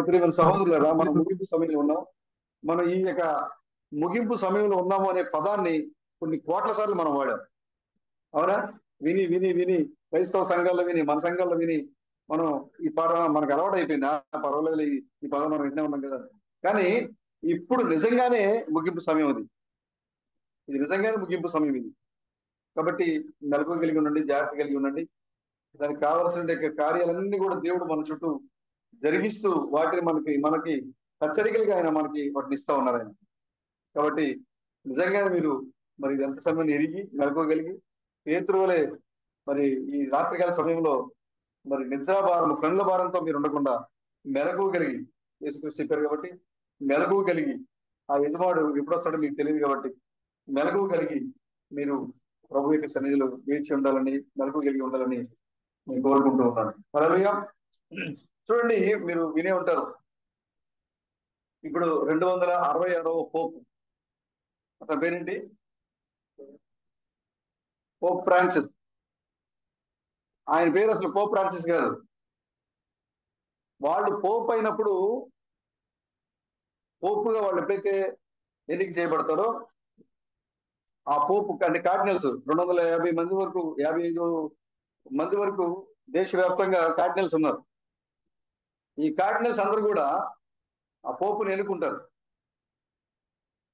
ప్రియమైన సహోదరులారా, మనం ముగింపు సమయంలో ఉన్నాం. మనం ఈ యొక్క ముగింపు సమయంలో ఉన్నాము అనే పదాన్ని కొన్ని కోట్ల సార్లు మనం వాడాం. అవునా? విని విని విని క్రైస్తవ సంఘాల్లో విని, మన సంఘాల్లో విని మనం ఈ పదం మనకు అలవాటు అయిపోయింది. పర్వాలేదు, ఈ పదం మనం వింటే ఉన్నాం కదా. కానీ ఇప్పుడు నిజంగానే ముగింపు సమయం అది. ఇది నిజంగానే ముగింపు సమయం ఇది. కాబట్టి మెలకువ కలిగి ఉండండి, జాగ్రత్త కలిగి ఉండండి. దానికి కావాల్సిన కార్యాలన్నీ కూడా దేవుడు మన చుట్టూ జరిగిస్తూ వాటిని మనకి హెచ్చరికలుగా ఆయన మనకి వాటిని ఇస్తా ఉన్నారు ఆయన. కాబట్టి నిజంగానే మీరు మరి ఎంత సమయాన్ని ఎరిగి మెలకువగలిగి పేతురు వలె మరి ఈ రాత్రికాల సమయంలో మరి నిద్రాభారం కళ్ళ భారంతో మీరు ఉండకుండా మెలకువ కలిగి యేసుక్రీస్తు చెప్పారు కాబట్టి మెలకువ కలిగి ఆ యజమాడు ఎప్పుడు వస్తాడో మీకు తెలియదు కాబట్టి మెలకువ కలిగి మీరు ప్రభు యొక్క సన్నిధిలో వేచి ఉండాలని, మెలకువ కలిగి ఉండాలని నేను కోరుకుంటూ ఉన్నాను. హల్లెలూయా. చూడండి, మీరు వినే ఉంటారు, ఇప్పుడు 266వ పోప్, అతని పేరేంటి? Pope Francis. ఆయన పేరు అసలు పోప్ ఫ్రాన్సిస్ కాదు. వాళ్ళు పోప్ అయినప్పుడు, పోపుగా వాళ్ళు ఎప్పుడైతే ఎన్నిక చేయబడతారో ఆ పోపు అంటే కార్డినల్స్ 250 మంది వరకు, 55 మంది వరకు దేశవ్యాప్తంగా కార్డినల్స్ ఉన్నారు. ఈ కార్డినల్స్ అందరూ కూడా ఆ పోపుని ఎన్నుకుంటారు.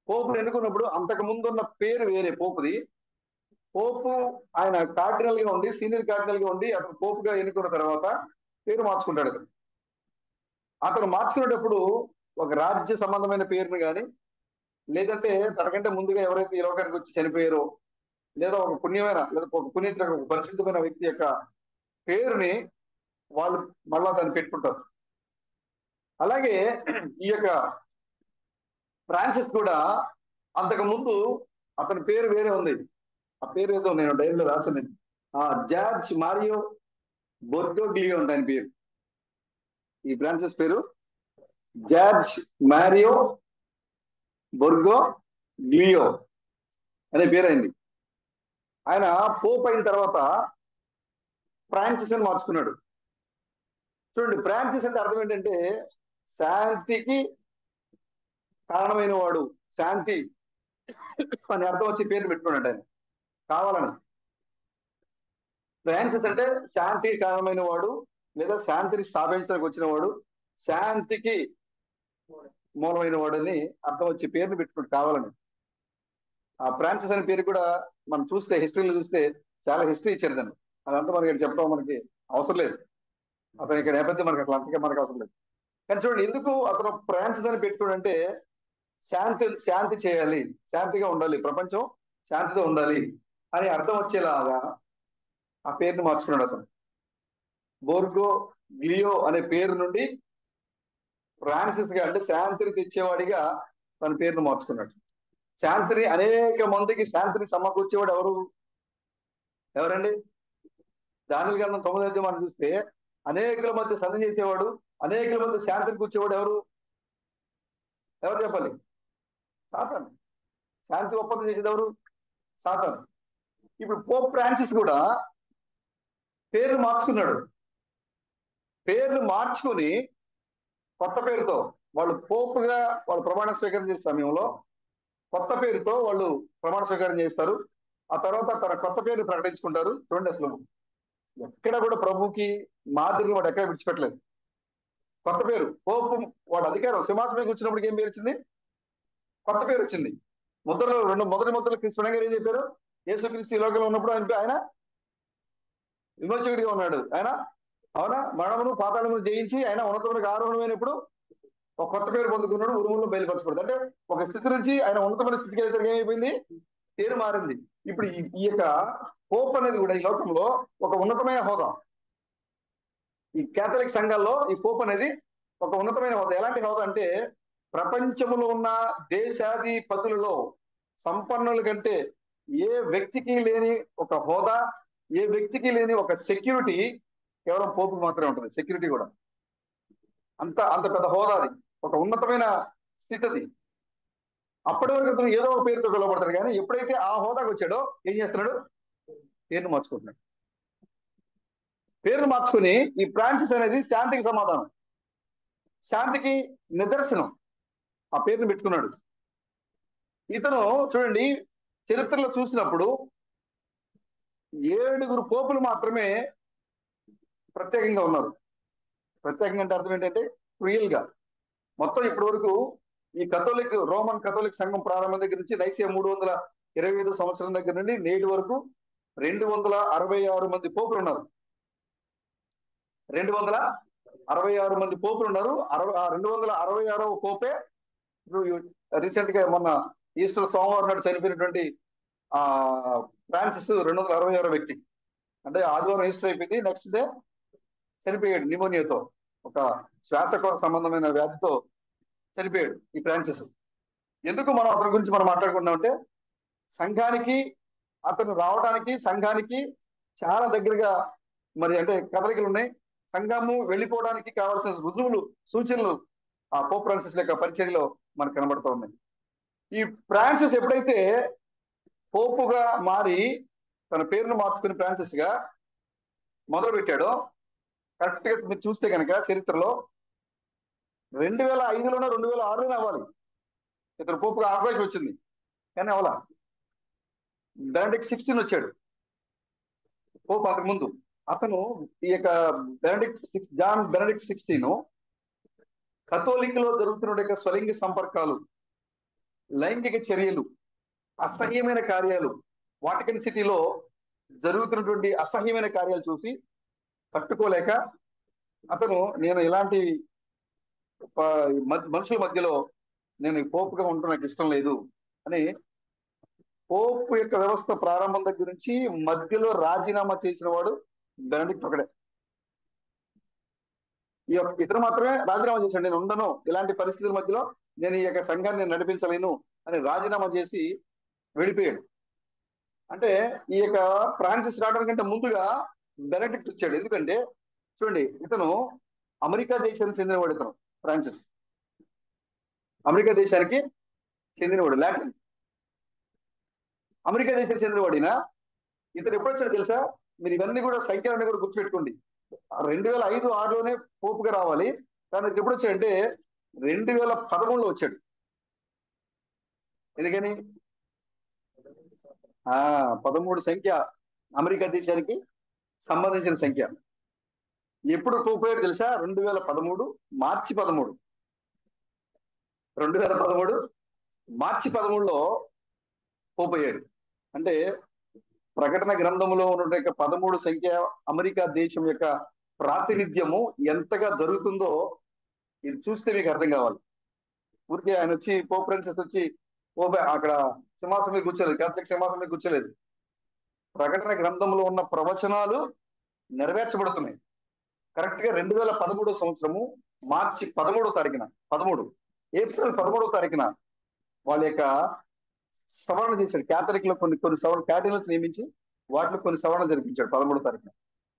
పోపుని ఎన్నుకున్నప్పుడు అంతకు ముందు ఉన్న పేరు వేరే పోపుది. పోపు ఆయన కార్డినల్ గా ఉండి, సీనియర్ కార్డినల్ గా ఉండి అతను పోపుగా ఎన్నుకున్న తర్వాత పేరు మార్చుకుంటాడు. అతను మార్చుకునేటప్పుడు ఒక రాజ్య సంబంధమైన పేరుని కానీ, లేదంటే తనకంటే ముందుగా ఎవరైతే ఈ లోకానికి వచ్చి చనిపోయారో, లేదా ఒక పుణ్యమైన లేదా ఒక పునీతులకు ఒక పరిశుద్ధమైన వ్యక్తి యొక్క పేరుని వాళ్ళు మళ్ళా దాన్ని పెట్టుకుంటారు. అలాగే ఈ యొక్క ఫ్రాన్సిస్ కూడా అంతకు ముందు అతని పేరు వేరే ఉంది. ఆ పేరు ఏదో నేను డైరీలో రాసాను. జార్జ్ మారియో బొర్గోగ్లియో ఉంది ఆయన పేరు. ఈ ఫ్రాన్సిస్ పేరు జార్జ్ మారియో బొర్గోగ్లియో అనే పేరు అయింది. ఆయన పోప్ అయిన తర్వాత ఫ్రాన్సిస్ అని మార్చుకున్నాడు. చూడండి, ఫ్రాన్సిస్ అంటే అర్థం ఏంటంటే శాంతికి కారణమైన వాడు, శాంతి అని అర్థం వచ్చి పేరు పెట్టుకున్నాడు ఆయన కావాలని. ఫ్రాన్సిస్ అంటే శాంతికి కారణమైన వాడు, లేదా శాంతిని స్థాపించడానికి వచ్చిన వాడు, శాంతికి మూలమైన వాడు అని అర్థం వచ్చి పేరుని పెట్టుకుని కావాలని. ఆ ఫ్రాన్సిస్ అనే పేరు కూడా మనం చూస్తే, హిస్టరీలో చూస్తే చాలా హిస్టరీ ఇచ్చారు దాన్ని. అదంతా మనకి చెప్పడం మనకి అవసరం లేదు. అతని యొక్క నేపథ్యం మనకి అట్లా అంతగా మనకు అవసరం లేదు. కానీ చూడండి, ఎందుకు అతను ఫ్రాన్సిస్ అని పెట్టుకోడంటే శాంతి చేయాలి, శాంతిగా ఉండాలి, ప్రపంచం శాంతితో ఉండాలి అని అర్థం వచ్చేలాగా ఆ పేరుని మార్చుకున్నాడు అతను. బోర్గో గ్లియో అనే పేరు నుండి ఫ్రాన్సిస్ గా అంటే శాంతిని తెచ్చేవాడిగా తన పేరును మార్చుకున్నాడు. శాంతిని అనేక మందికి శాంతిని సమకూర్చేవాడు ఎవరండి? దానియేలు గ్రంథం 9వ అధ్యాయం మనం చూస్తే అనేకుల మధ్య సంధి చేసేవాడు, అనేకుల మధ్య శాంతిని కూర్చేవాడు ఎవరు చెప్పాలి? సాతాను. శాంతి ఒప్పందం చేసేది ఎవరు? సాతాను. ఇప్పుడు పోప్ ఫ్రాన్సిస్ కూడా పేర్లు మార్చుకున్నాడు. పేర్లు మార్చుకుని కొత్త పేరుతో వాళ్ళు పోపుగా వాళ్ళు ప్రమాణ స్వీకారం చేసే సమయంలో కొత్త పేరుతో వాళ్ళు ప్రమాణ స్వీకారం చేస్తారు. ఆ తర్వాత తన కొత్త పేరుని ప్రకటించుకుంటారు. చూడండి, అసలు ఎక్కడ కూడా ప్రభుకి మాదిరిని వాడు ఎక్కడ విడిచిపెట్టలేదు. కొత్త పేరు పోపు, వాడు అధికారం సింహాసనం కూర్చున్నప్పటికి ఏం పేరు వచ్చింది? కొత్త పేరు వచ్చింది. ముద్రలు మొదటి ముద్రలు క్రీస్తు గారు ఏం చెప్పారు? యేసుక్రీస్తు ఈ లోకంలో ఉన్నప్పుడు ఆయన విమోచకుడిగా ఉన్నాడు. ఆయన అవునా, మరణమును పాతాళమును జయించి ఆయన ఉన్నతమునికి ఆరోహణమైనప్పుడు ఒక కొత్త పేరు పొందుకున్నాడు, ఉరుముల్లో బయలుపరచబడింది. అంటే ఒక స్థితి నుంచి ఆయన ఉన్నతమైన స్థితికి వెళ్తే ఏమైపోయింది? పేరు మారింది. ఇప్పుడు ఈ యొక్క పోప్ అనేది కూడా ఈ లోకంలో ఒక ఉన్నతమైన హోదా. ఈ కేథలిక్ సంఘాల్లో ఈ పోప్ అనేది ఒక ఉన్నతమైన హోదా. ఎలాంటి హోదా అంటే ప్రపంచంలో ఉన్న దేశాధిపతులలో సంపన్నుల కంటే ఏ వ్యక్తికి లేని ఒక హోదా, ఏ వ్యక్తికి లేని ఒక సెక్యూరిటీ కేవలం పోపుకి మాత్రమే ఉంటుంది. సెక్యూరిటీ కూడా అంత పెద్ద హోదా, అది ఒక ఉన్నతమైన స్థితి. అది అప్పటి వరకు అతను ఏదో ఒక పేరుతో పిలువబడతాడు, కానీ ఎప్పుడైతే ఆ హోదాకి వచ్చాడో ఏం చేస్తున్నాడు? పేరును మార్చుకుంటున్నాడు. పేరును మార్చుకుని ఈ ఫ్రాన్సిస్ అనేది శాంతికి సమాధానం. శాంతికి నిదర్శనం. ఆ పేరుని పెట్టుకున్నాడు. ఇతను చూడండి, చరిత్రలో చూసినప్పుడు 7 పోపులు మాత్రమే ప్రత్యేకంగా ఉన్నారు. ప్రత్యేకంగా అంటే అర్థం ఏంటంటే రియల్ గా మొత్తం ఇప్పటి వరకు ఈ రోమన్ కథోలిక్ సంఘం ప్రారంభం దగ్గర నుంచి నైసియా 325 సంవత్సరం దగ్గర నుండి నేటి వరకు 266 మంది పోపులు ఉన్నారు. 266 మంది పోపులు ఉన్నారు. 266వ పోపే రీసెంట్ గా మొన్న ఈస్టర్ సోమవారం నాడు చనిపోయినటువంటి ఆ ఫ్రాన్సిస్ 266 వ్యక్తి. అంటే ఆదివారం ఈస్టర్ అయిపోయింది, నెక్స్ట్ డే చనిపోయాడు న్యూమోనియాతో, ఒక శ్వాసకోశ సంబంధమైన వ్యాధితో చనిపోయాడు ఈ ఫ్రాన్సిస్. ఎందుకు మనం అతని గురించి మనం మాట్లాడుకుంటున్నామంటే, సంఘానికి అతను రావడానికి సంఘానికి చాలా దగ్గరగా మరి అంటే కదలికలు ఉన్నాయి. సంఘము వెళ్ళిపోవడానికి కావాల్సిన రుజువులు, సూచనలు ఆ పోప్ ఫ్రాన్సిస్ యొక్క పరిచర్యలో మనకు కనబడుతూ ఉన్నాయి. ఈ ఫ్రాన్సిస్ ఎప్పుడైతే పోపుగా మారి తన పేరును మార్చుకుని ఫ్రాన్సిస్ గా మొదలు పెట్టాడో, కరెక్ట్ గా మీరు చూస్తే కనుక చరిత్రలో 2005లోనో 2006లోనే అవ్వాలి ఇతను పోపుగా అవకాశం వచ్చింది, కానీ అవలా. బెనడిక్ట్ 16 వచ్చాడు పోపు అంతకు ముందు. అతను ఈ యొక్క జాన్ బెనడిక్ట్ 16 కథోలికలో జరుగుతున్న స్వలింగ సంపర్కాలు, లైంగిక చర్యలు, అసహ్యమైన కార్యాలు, వాటికన్ సిటీలో జరుగుతున్నటువంటి అసహ్యమైన కార్యాలు చూసి తట్టుకోలేక అతను నేను ఇలాంటి మనుషుల మధ్యలో నేను పోపుగా ఉండటం నాకు ఇష్టం లేదు అని పోపు యొక్క వ్యవస్థ ప్రారంభం దగ్గర నుంచి మధ్యలో రాజీనామా చేసిన వాడు బెనడిక్ట్ ఒకడే. ఇతను మాత్రమే రాజీనామా చేశాడు. నేను ఉండను, ఇలాంటి పరిస్థితుల మధ్యలో నేను ఈ యొక్క సంఘాన్ని నేను నడిపించలేను అని రాజీనామా చేసి వెళ్ళిపోయాడు. అంటే ఈ యొక్క ఫ్రాన్సిస్ రావడానికంటే ముందుగా బెనడిక్ట్ వచ్చాడు. ఎందుకంటే చూడండి, ఇతను అమెరికా దేశానికి చెందినవాడు. ఇతను ఫ్రాన్సిస్ అమెరికా దేశానికి చెందినవాడు, లాటిన్ అమెరికా దేశానికి చెందినవాడినా. ఇతను ఎప్పుడు వచ్చాడు తెలుసా? మీరు ఇవన్నీ కూడా సంఖ్యలన్నీ కూడా గుర్తుపెట్టుకోండి. 2005-6లోనే పోపుగా రావాలి, కానీ ఎప్పుడు వచ్చాడంటే 2013లో వచ్చాడు. ఎందుకని 13 సంఖ్య అమెరికా దేశానికి సంబంధించిన సంఖ్య. ఎప్పుడు పోపోయాడు తెలుసా? 2013 మార్చి 13. 2013 మార్చి 13లో పోపోయాడు. అంటే ప్రకటన గ్రంథంలో ఉన్న 13 సంఖ్య అమెరికా దేశం యొక్క ప్రాతినిధ్యము ఎంతగా జరుగుతుందో ఇది చూస్తే మీకు అర్థం కావాలి. ఊరికే ఆయన వచ్చి పోప్ ఫ్రాన్సిస్ వచ్చి అక్కడ సింహాసనం మీద కూర్చోలేదు, కేథలిక్ సింహాసనం మీద కూర్చోలేదు. ప్రకటన గ్రంథంలో ఉన్న ప్రవచనాలు నెరవేర్చబడుతున్నాయి. కరెక్ట్ గా 2013 సంవత్సరము మార్చి 13వ తారీఖున ఏప్రిల్ 13వ తారీఖున వాళ్ళ యొక్క సవరణ చేశాడు. కేథలిక్ లో కొన్ని సవరణ క్యాటరీన్స్ నియమించి వాటిలో కొన్ని సవరణ జరిపించాడు 13వ తారీఖున.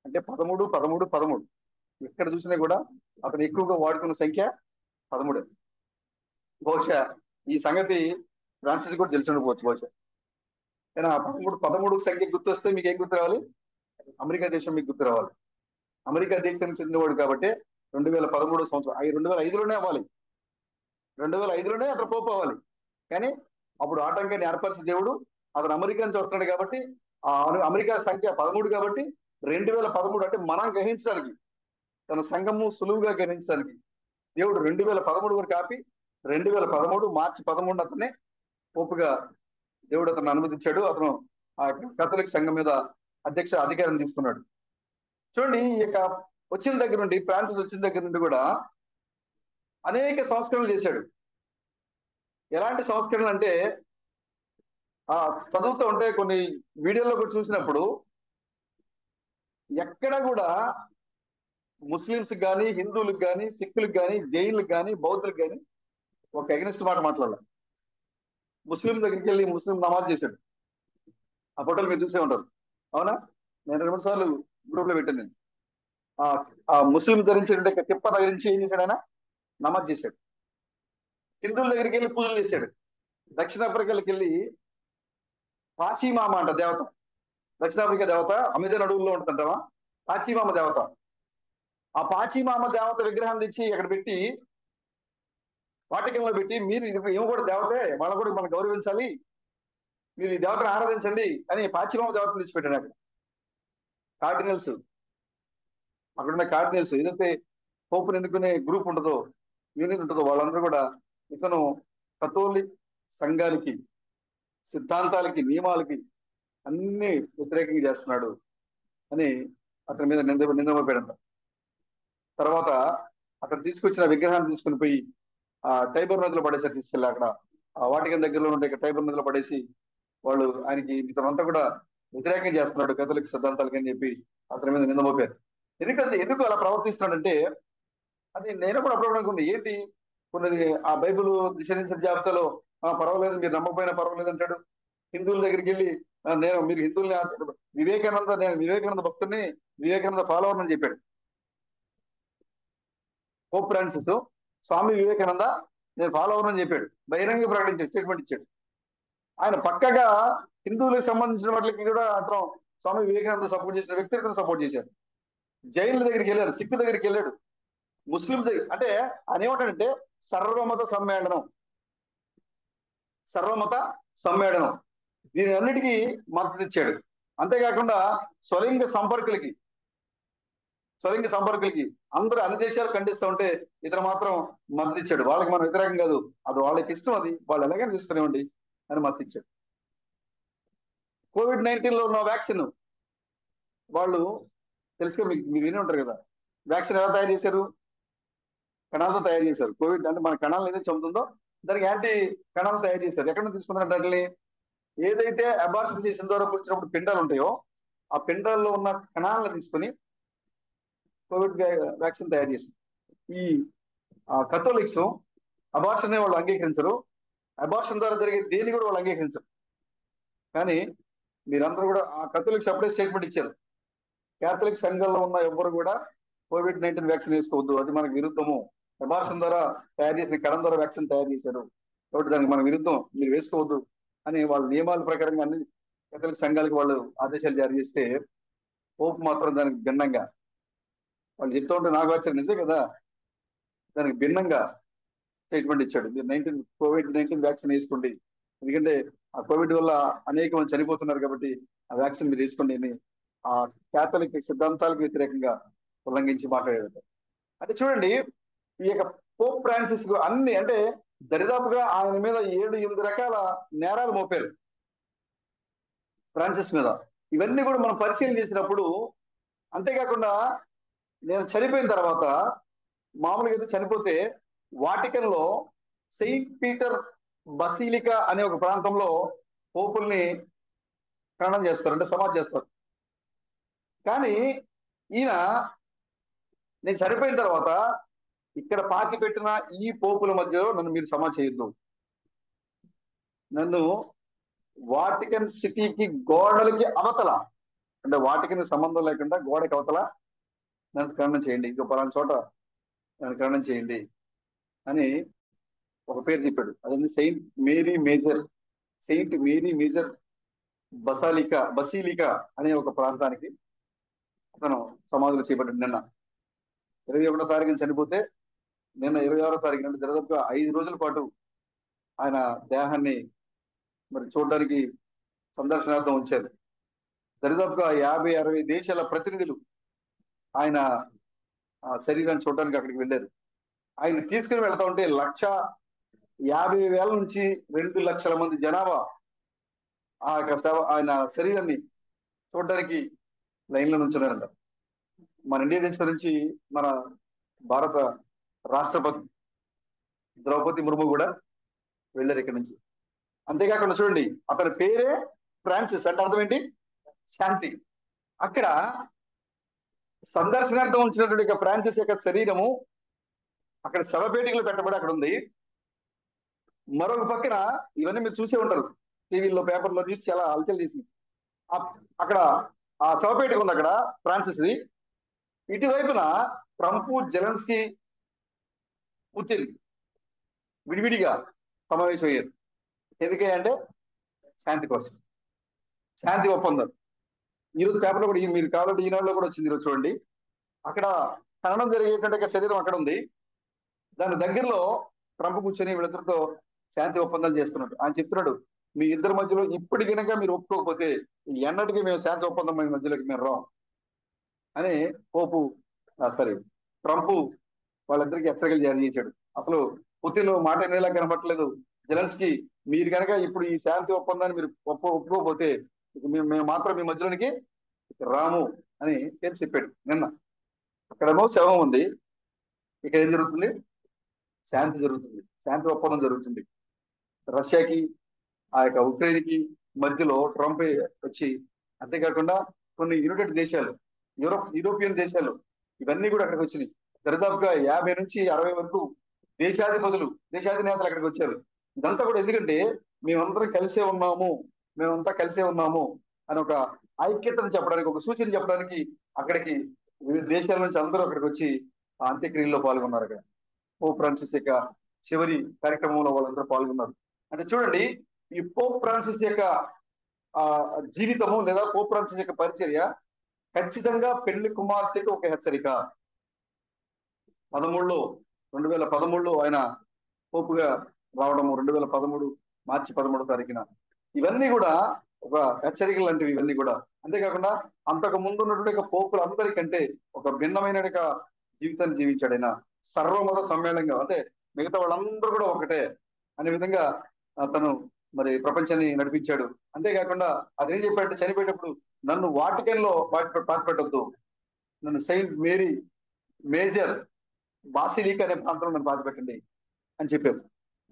అంటే 13 ఎక్కడ చూసినా కూడా అతను ఎక్కువగా వాడుకున్న సంఖ్య 13. బహుశా ఈ సంగతి ఫ్రాన్సిస్ కూడా తెలిసి ఉండకపోవచ్చు బహుశా. కానీ ఆ 13 సంఖ్య గుర్తొస్తే మీకు ఏం గుర్తు రావాలి? అమెరికా దేశం మీకు గుర్తు రావాలి. అమెరికా దేశానికి చెందినవాడు కాబట్టి 2013 సంవత్సరం 2005లోనే అవ్వాలి. 2005లోనే అతను పోపు అవ్వాలి. కానీ అప్పుడు ఆటంకాన్ని ఏర్పరిచే దేవుడు అతను అమెరికా నుంచి వస్తున్నాడు కాబట్టి ఆ అమెరికా సంఖ్య 13 కాబట్టి 2013 అంటే మనం గ్రహించడానికి, తన సంఘము సులువుగా గ్రహించడానికి దేవుడు 2013 వరకు ఆపి 2013 మార్చి 11 అతనే పోపుగా దేవుడు అతను అనుమతించాడు. అతను ఆ కథలిక్ సంఘం మీద అధికారం తీసుకున్నాడు. చూడండి, ఈ యొక్క వచ్చిన దగ్గర నుండి ఫ్రాన్సిస్ వచ్చిన దగ్గర నుండి కూడా అనేక సంస్కరణలు చేశాడు. ఎలాంటి సంస్కరణలు అంటే చదువుతూ ఉంటే కొన్ని వీడియోలో కూడా చూసినప్పుడు ఎక్కడ కూడా ముస్లింస్ కానీ, హిందువులకు కానీ, సిక్కులకు కానీ, జైన్లకు కానీ, బౌద్ధులకు కానీ ఒక ఎగనిస్ట్ మాట మాట్లాడాలి. ముస్లిం దగ్గరికి వెళ్ళి ముస్లిం నమాజ్ చేశాడు. ఆ ఫోటోలు మీరు చూసే ఉంటారు, అవునా? నేను 2-3 సార్లు గ్రూప్ లో పెట్టాను. నేను ఆ ముస్లిం ధరించిన తిప్ప ధరించి ఏం చేశాడు? ఆయన నమాజ్ చేశాడు. హిందువుల దగ్గరికి వెళ్ళి పూజలు చేశాడు. దక్షిణాఫ్రికాకి వెళ్ళి పాచిమామ అంట దేవత, దక్షిణాఫ్రికా దేవత అమెజాన్ అడవుల్లో ఉంటుందంటావా, పాచిమామ దేవత. ఆ పాచిమామ దేవత విగ్రహం తెచ్చి అక్కడ పెట్టి వాటికంలో పెట్టి మీరు ఏమో కూడా దేవతే, వాళ్ళని కూడా మనం గౌరవించాలి, మీరు ఈ దేవతను ఆరాధించండి అని పాచిమామ దేవతను తెచ్చిపెట్టాడు అక్కడ. కార్డినల్స్, అక్కడున్న కార్డినల్స్ ఏదైతే పోపుని ఎన్నుకునే గ్రూప్ ఉంటుందో, యూనియన్ ఉంటుందో, వాళ్ళందరూ కూడా ఇతను కథోలిక్ సంఘానికి, సిద్ధాంతాలకి, నియమాలకి అన్ని వ్యతిరేకంగా చేస్తున్నాడు అని అతని మీద నింద మోపాడంట. తర్వాత అతను తీసుకొచ్చిన విగ్రహాన్ని తీసుకుని పోయి ఆ టైబర్ నదిలో పడేసారు. తీసుకెళ్ళి అక్కడ ఆ వాటికన్ దగ్గరలో ఉండే టైబర్ నదిలో పడేసి వాళ్ళు ఆయనకి ఇతనంతా కూడా వ్యతిరేకం చేస్తున్నాడు కథలిక్ సిద్ధాంతాలకి అని చెప్పి అతని మీద నింద మోపారు. ఎందుకు అలా ప్రవర్తిస్తున్నాడంటే, అది నేను కూడా అప్పుడు అనుకుంది, ఏంటి కొన్ని ఆ బైబిల్ నిషేధించిన జాబితాలో పర్వాలేదు, మీరు నమ్మకపోయినా పర్వాలేదు అంటాడు. హిందువుల దగ్గరికి వెళ్ళి మీరు హిందువుల్ని నేను వివేకానంద భక్తుడిని, వివేకానంద ఫాలోవర్ అని చెప్పాడు. పోప్ ఫ్రాన్సిస్ స్వామి వివేకానంద నేను ఫాలోవర్ అని చెప్పాడు, బహిరంగ ప్రకటించాడు, స్టేట్మెంట్ ఇచ్చాడు. ఆయన పక్కగా హిందువులకు సంబంధించిన వాటికి కూడా అతను స్వామి వివేకానంద సపోర్ట్ చేసిన వ్యక్తులను సపోర్ట్ చేశాడు. జైన్ల దగ్గరికి వెళ్ళాడు, సిక్ దగ్గరికి వెళ్ళాడు, ముస్లిం దగ్గర. అంటే ఆయన ఏమంటాడంటే సర్వమత సమ్మేళనం, సర్వమత సమ్మేళనం దీని అన్నిటికీ మద్దతు ఇచ్చాడు. అంతేకాకుండా స్వలింగ సంపర్కులకి అందరూ అన్ని దేశాలు ఖండిస్తూ ఉంటే ఇతను మాత్రం మద్దతు ఇచ్చాడు. వాళ్ళకి మనం వ్యతిరేకం కాదు, అది వాళ్ళకి ఇష్టం, అది వాళ్ళు ఎలాగైనా తీసుకునేవ్వండి అని మద్దతు ఇచ్చాడు. COVID-19 లో ఉన్న వ్యాక్సిన్ వాళ్ళు తెలుసుగా, మీరు విని ఉంటారు కదా, వ్యాక్సిన్ ఎలా తయారు చేశారు? కణాలతో తయారు చేశారు. కోవిడ్ అంటే మన కణాలను ఏదైతే చంపుతుందో దానికి యాంటీ కణాలు తయారు చేశారు. ఎక్కడ నుంచి తీసుకున్నారు దాన్ని? ఏదైతే అబార్షన్ చేసిన ద్వారా వచ్చినప్పుడు పిండాలు ఉంటాయో ఆ పిండాల్లో ఉన్న కణాలను తీసుకుని కోవిడ్ వ్యాక్సిన్ తయారు చేసింది. ఈ కథోలిక్స్ అబార్షన్ వాళ్ళు అంగీకరించరు, అబార్షన్ ద్వారా జరిగే దేని కూడా వాళ్ళు అంగీకరించరు. కానీ మీరందరూ కూడా ఆ కథోలిక్స్ అప్పుడే స్టేట్మెంట్ ఇచ్చారు, క్యాథలిక్ సంఘంలో ఉన్న ఎవ్వరు కూడా COVID-19 వ్యాక్సిన్ వేసుకోవద్దు, అది మనకు విరుద్ధము, అబార్షన్ ద్వారా తయారు చేసిన కణం ద్వారా వ్యాక్సిన్ తయారు చేశారు కాబట్టి దానికి మన విరుద్ధం, మీరు వేసుకోవద్దు అని వాళ్ళ నియమాల ప్రకారంగా అన్ని కేథలిక్ సంఘాలకు వాళ్ళు ఆదేశాలు జారీ చేస్తే, పోప్ మాత్రం దానికి భిన్నంగా వాళ్ళు చెప్తూ ఉంటే నాకు వచ్చారు, నిజే కదా, దానికి భిన్నంగా స్టేట్మెంట్ ఇచ్చాడు. మీరు COVID-19 వ్యాక్సిన్ వేసుకోండి, ఎందుకంటే ఆ కోవిడ్ వల్ల అనేక మంది చనిపోతున్నారు కాబట్టి ఆ వ్యాక్సిన్ మీరు వేసుకోండి అని ఆ కేథలిక్ సిద్ధాంతాలకు వ్యతిరేకంగా ఉల్లంఘించి మాట్లాడారు. అంటే చూడండి, ఈ యొక్క పోప్ ఫ్రాన్సిస్ అన్ని అంటే దరిదాపుగా ఆయన మీద 7-8 రకాల నేరాలు మోపారు ఫ్రాన్సిస్ మీద. ఇవన్నీ కూడా మనం పరిశీలన చేసినప్పుడు, అంతేకాకుండా నేను చనిపోయిన తర్వాత, మామూలుగా అయితే చనిపోతే వాటికన్ లో సెయింట్ పీటర్ బసిలికా అనే ఒక ప్రాంతంలో పోపుల్ని ఖననం చేస్తారు, అంటే సమాధి చేస్తారు. కానీ ఈయన నేను చనిపోయిన తర్వాత ఇక్కడ పాతి పెట్టిన ఈ పోపుల మధ్యలో నన్ను మీరు సమాధి చేయొద్దు, నన్ను వాటికన్ సిటీకి గోడలకి అవతల, అంటే వాటికన్ సంబంధం లేకుండా గోడకి అవతల నన్ను ఖననం చేయండి, ఇంకో పలానా చోట నన్ను ఖననం చేయండి అని ఒక పేరు చెప్పాడు. అదే సెయింట్ మేరీ మేజర్ బసిలికా అనే ఒక ప్రాంతానికి అతను సమాధులు చేపట్టాడు. నిన్న 21వ తారీఖున చనిపోతే నిన్న 26వ తారీఖు అంటే దాదాపుగా 5 రోజుల పాటు ఆయన దేహాన్ని మరి చూడడానికి సందర్శనార్థం ఉంచారు. దరిదాపుగా 50-60 దేశాల ప్రతినిధులు ఆయన శరీరాన్ని చూడడానికి అక్కడికి వెళ్ళారు. ఆయన తీసుకుని వెళ్తా ఉంటే 1,50,000 నుంచి 2 లక్షల మంది జనాభా ఆ యొక్క ఆయన శరీరాన్ని చూడడానికి లైన్లో నుంచున్నారంట. మన ఇండియా దేశం నుంచి మన భారత రాష్ట్రపతి ద్రౌపది ముర్ము కూడా వెళ్ళారు ఇక్కడి నుంచి. అంతేకాకుండా చూడండి, అతని పేరే ఫ్రాన్సిస్, అంటే అర్థం ఏంటి? శాంతి. అక్కడ సందర్శనార్థం ఉంచినటువంటి ఫ్రాన్సిస్ యొక్క శరీరము అక్కడ శవపేటికలో పెట్టబడి అక్కడ ఉంది. మరొక పక్కన ఇవన్నీ మీరు చూసే ఉంటారు, టీవీలో పేపర్లో చూసి చాలా హల్చల్ చేసింది. అక్కడ ఆ శవపేటిక ఉంది అక్కడ ఫ్రాన్సిస్ది. ఇటువైపున ట్రంప్, జెలెన్స్కీ, పుతిన్ విడివిడిగా సమావేశం అయ్యారు. ఎందుకే అంటే శాంతి కోసం, శాంతి ఒప్పందం. ఈరోజు పేపర్లో కూడా మీరు కావాలంటే ఈనాడులో కూడా వచ్చింది, ఈరోజు చూడండి. అక్కడ ఖననం జరిగేటువంటి శరీరం అక్కడ ఉంది, దాని దగ్గరలో ట్రంప్ కూర్చొని వీళ్ళిద్దరితో శాంతి ఒప్పందాలు చేస్తున్నాడు. ఆయన చెప్తున్నాడు, మీ ఇద్దరి మధ్యలో ఇప్పుడు కనుక మీరు ఒప్పుకోకపోతే ఎన్నటికీ మేము శాంతి ఒప్పందం మీ మధ్యలోకి మేము రాం అని పోపు సారీ ట్రంప్ వాళ్ళిద్దరికి హెచ్చరికలు జారీ చేశాడు. అసలు పుతిన్ మాట వినేలా కనబట్టలేదు. జెలెన్స్కీ మీరు కనుక ఇప్పుడు ఈ శాంతి ఒప్పందాన్ని మీరు ఒప్పుకోకపోతే మేము మాత్రం మీ మధ్యలోనికి రాము అని తేల్చి చెప్పాడు నిన్న. అక్కడేమో శవం ఉంది, ఇక్కడ ఏం జరుగుతుంది? శాంతి జరుగుతుంది, శాంతి ఒప్పందం జరుగుతుంది. రష్యాకి ఆ యొక్క ఉక్రెయిన్కి మధ్యలో ట్రంప్ వచ్చి, అంతేకాకుండా కొన్ని యునైటెడ్ దేశాలు, యూరోపియన్ దేశాలు ఇవన్నీ కూడా అక్కడికి వచ్చినాయి. దరిదాపుగా 50 నుంచి 60 వరకు దేశాధినేతలు అక్కడికి వచ్చారు. ఇదంతా కూడా ఎందుకంటే మేమందరం కలిసే ఉన్నాము, మేమంతా కలిసే ఉన్నాము అని ఒక ఐక్యతను చెప్పడానికి, ఒక సూచన చెప్పడానికి అక్కడికి వివిధ దేశాల నుంచి అందరూ అక్కడికి వచ్చి ఆ అంత్యక్రియల్లో పాల్గొన్నారు. అక్కడ పోప్ ఫ్రాన్సిస్ యొక్క చివరి కార్యక్రమంలో వాళ్ళందరూ పాల్గొన్నారు. అంటే చూడండి, ఈ పోప్ ఫ్రాన్సిస్ యొక్క ఆ జీవితము లేదా పోప్ ఫ్రాన్సిస్ యొక్క పరిచర్య ఖచ్చితంగా పెళ్లి కుమార్తెకు ఒక హెచ్చరిక. 2013లో ఆయన పోపుగా రావడము, 2013 మార్చి 13వ తారీఖున, ఇవన్నీ కూడా ఒక హెచ్చరికలు లాంటివి ఇవన్నీ కూడా. అంతేకాకుండా అంతకు ముందు ఉన్నటువంటి పోపులు అందరికంటే ఒక భిన్నమైన జీవితాన్ని జీవించాడు ఆయన. సర్వమత సమ్మేళనంగా, అంటే మిగతా వాళ్ళందరూ కూడా ఒకటే అనే విధంగా తను మరి ప్రపంచాన్ని నడిపించాడు. అంతేకాకుండా అదేం చెప్పాడంటే, చనిపోయేటప్పుడు నన్ను వాటికన్ లో పాతిపెట్టొద్దు, నన్ను సెయింట్ మేరీ మేజర్ బాసిలిక్ అనే ప్రాంతంలో నన్ను పాతిపెట్టండి అని చెప్పారు.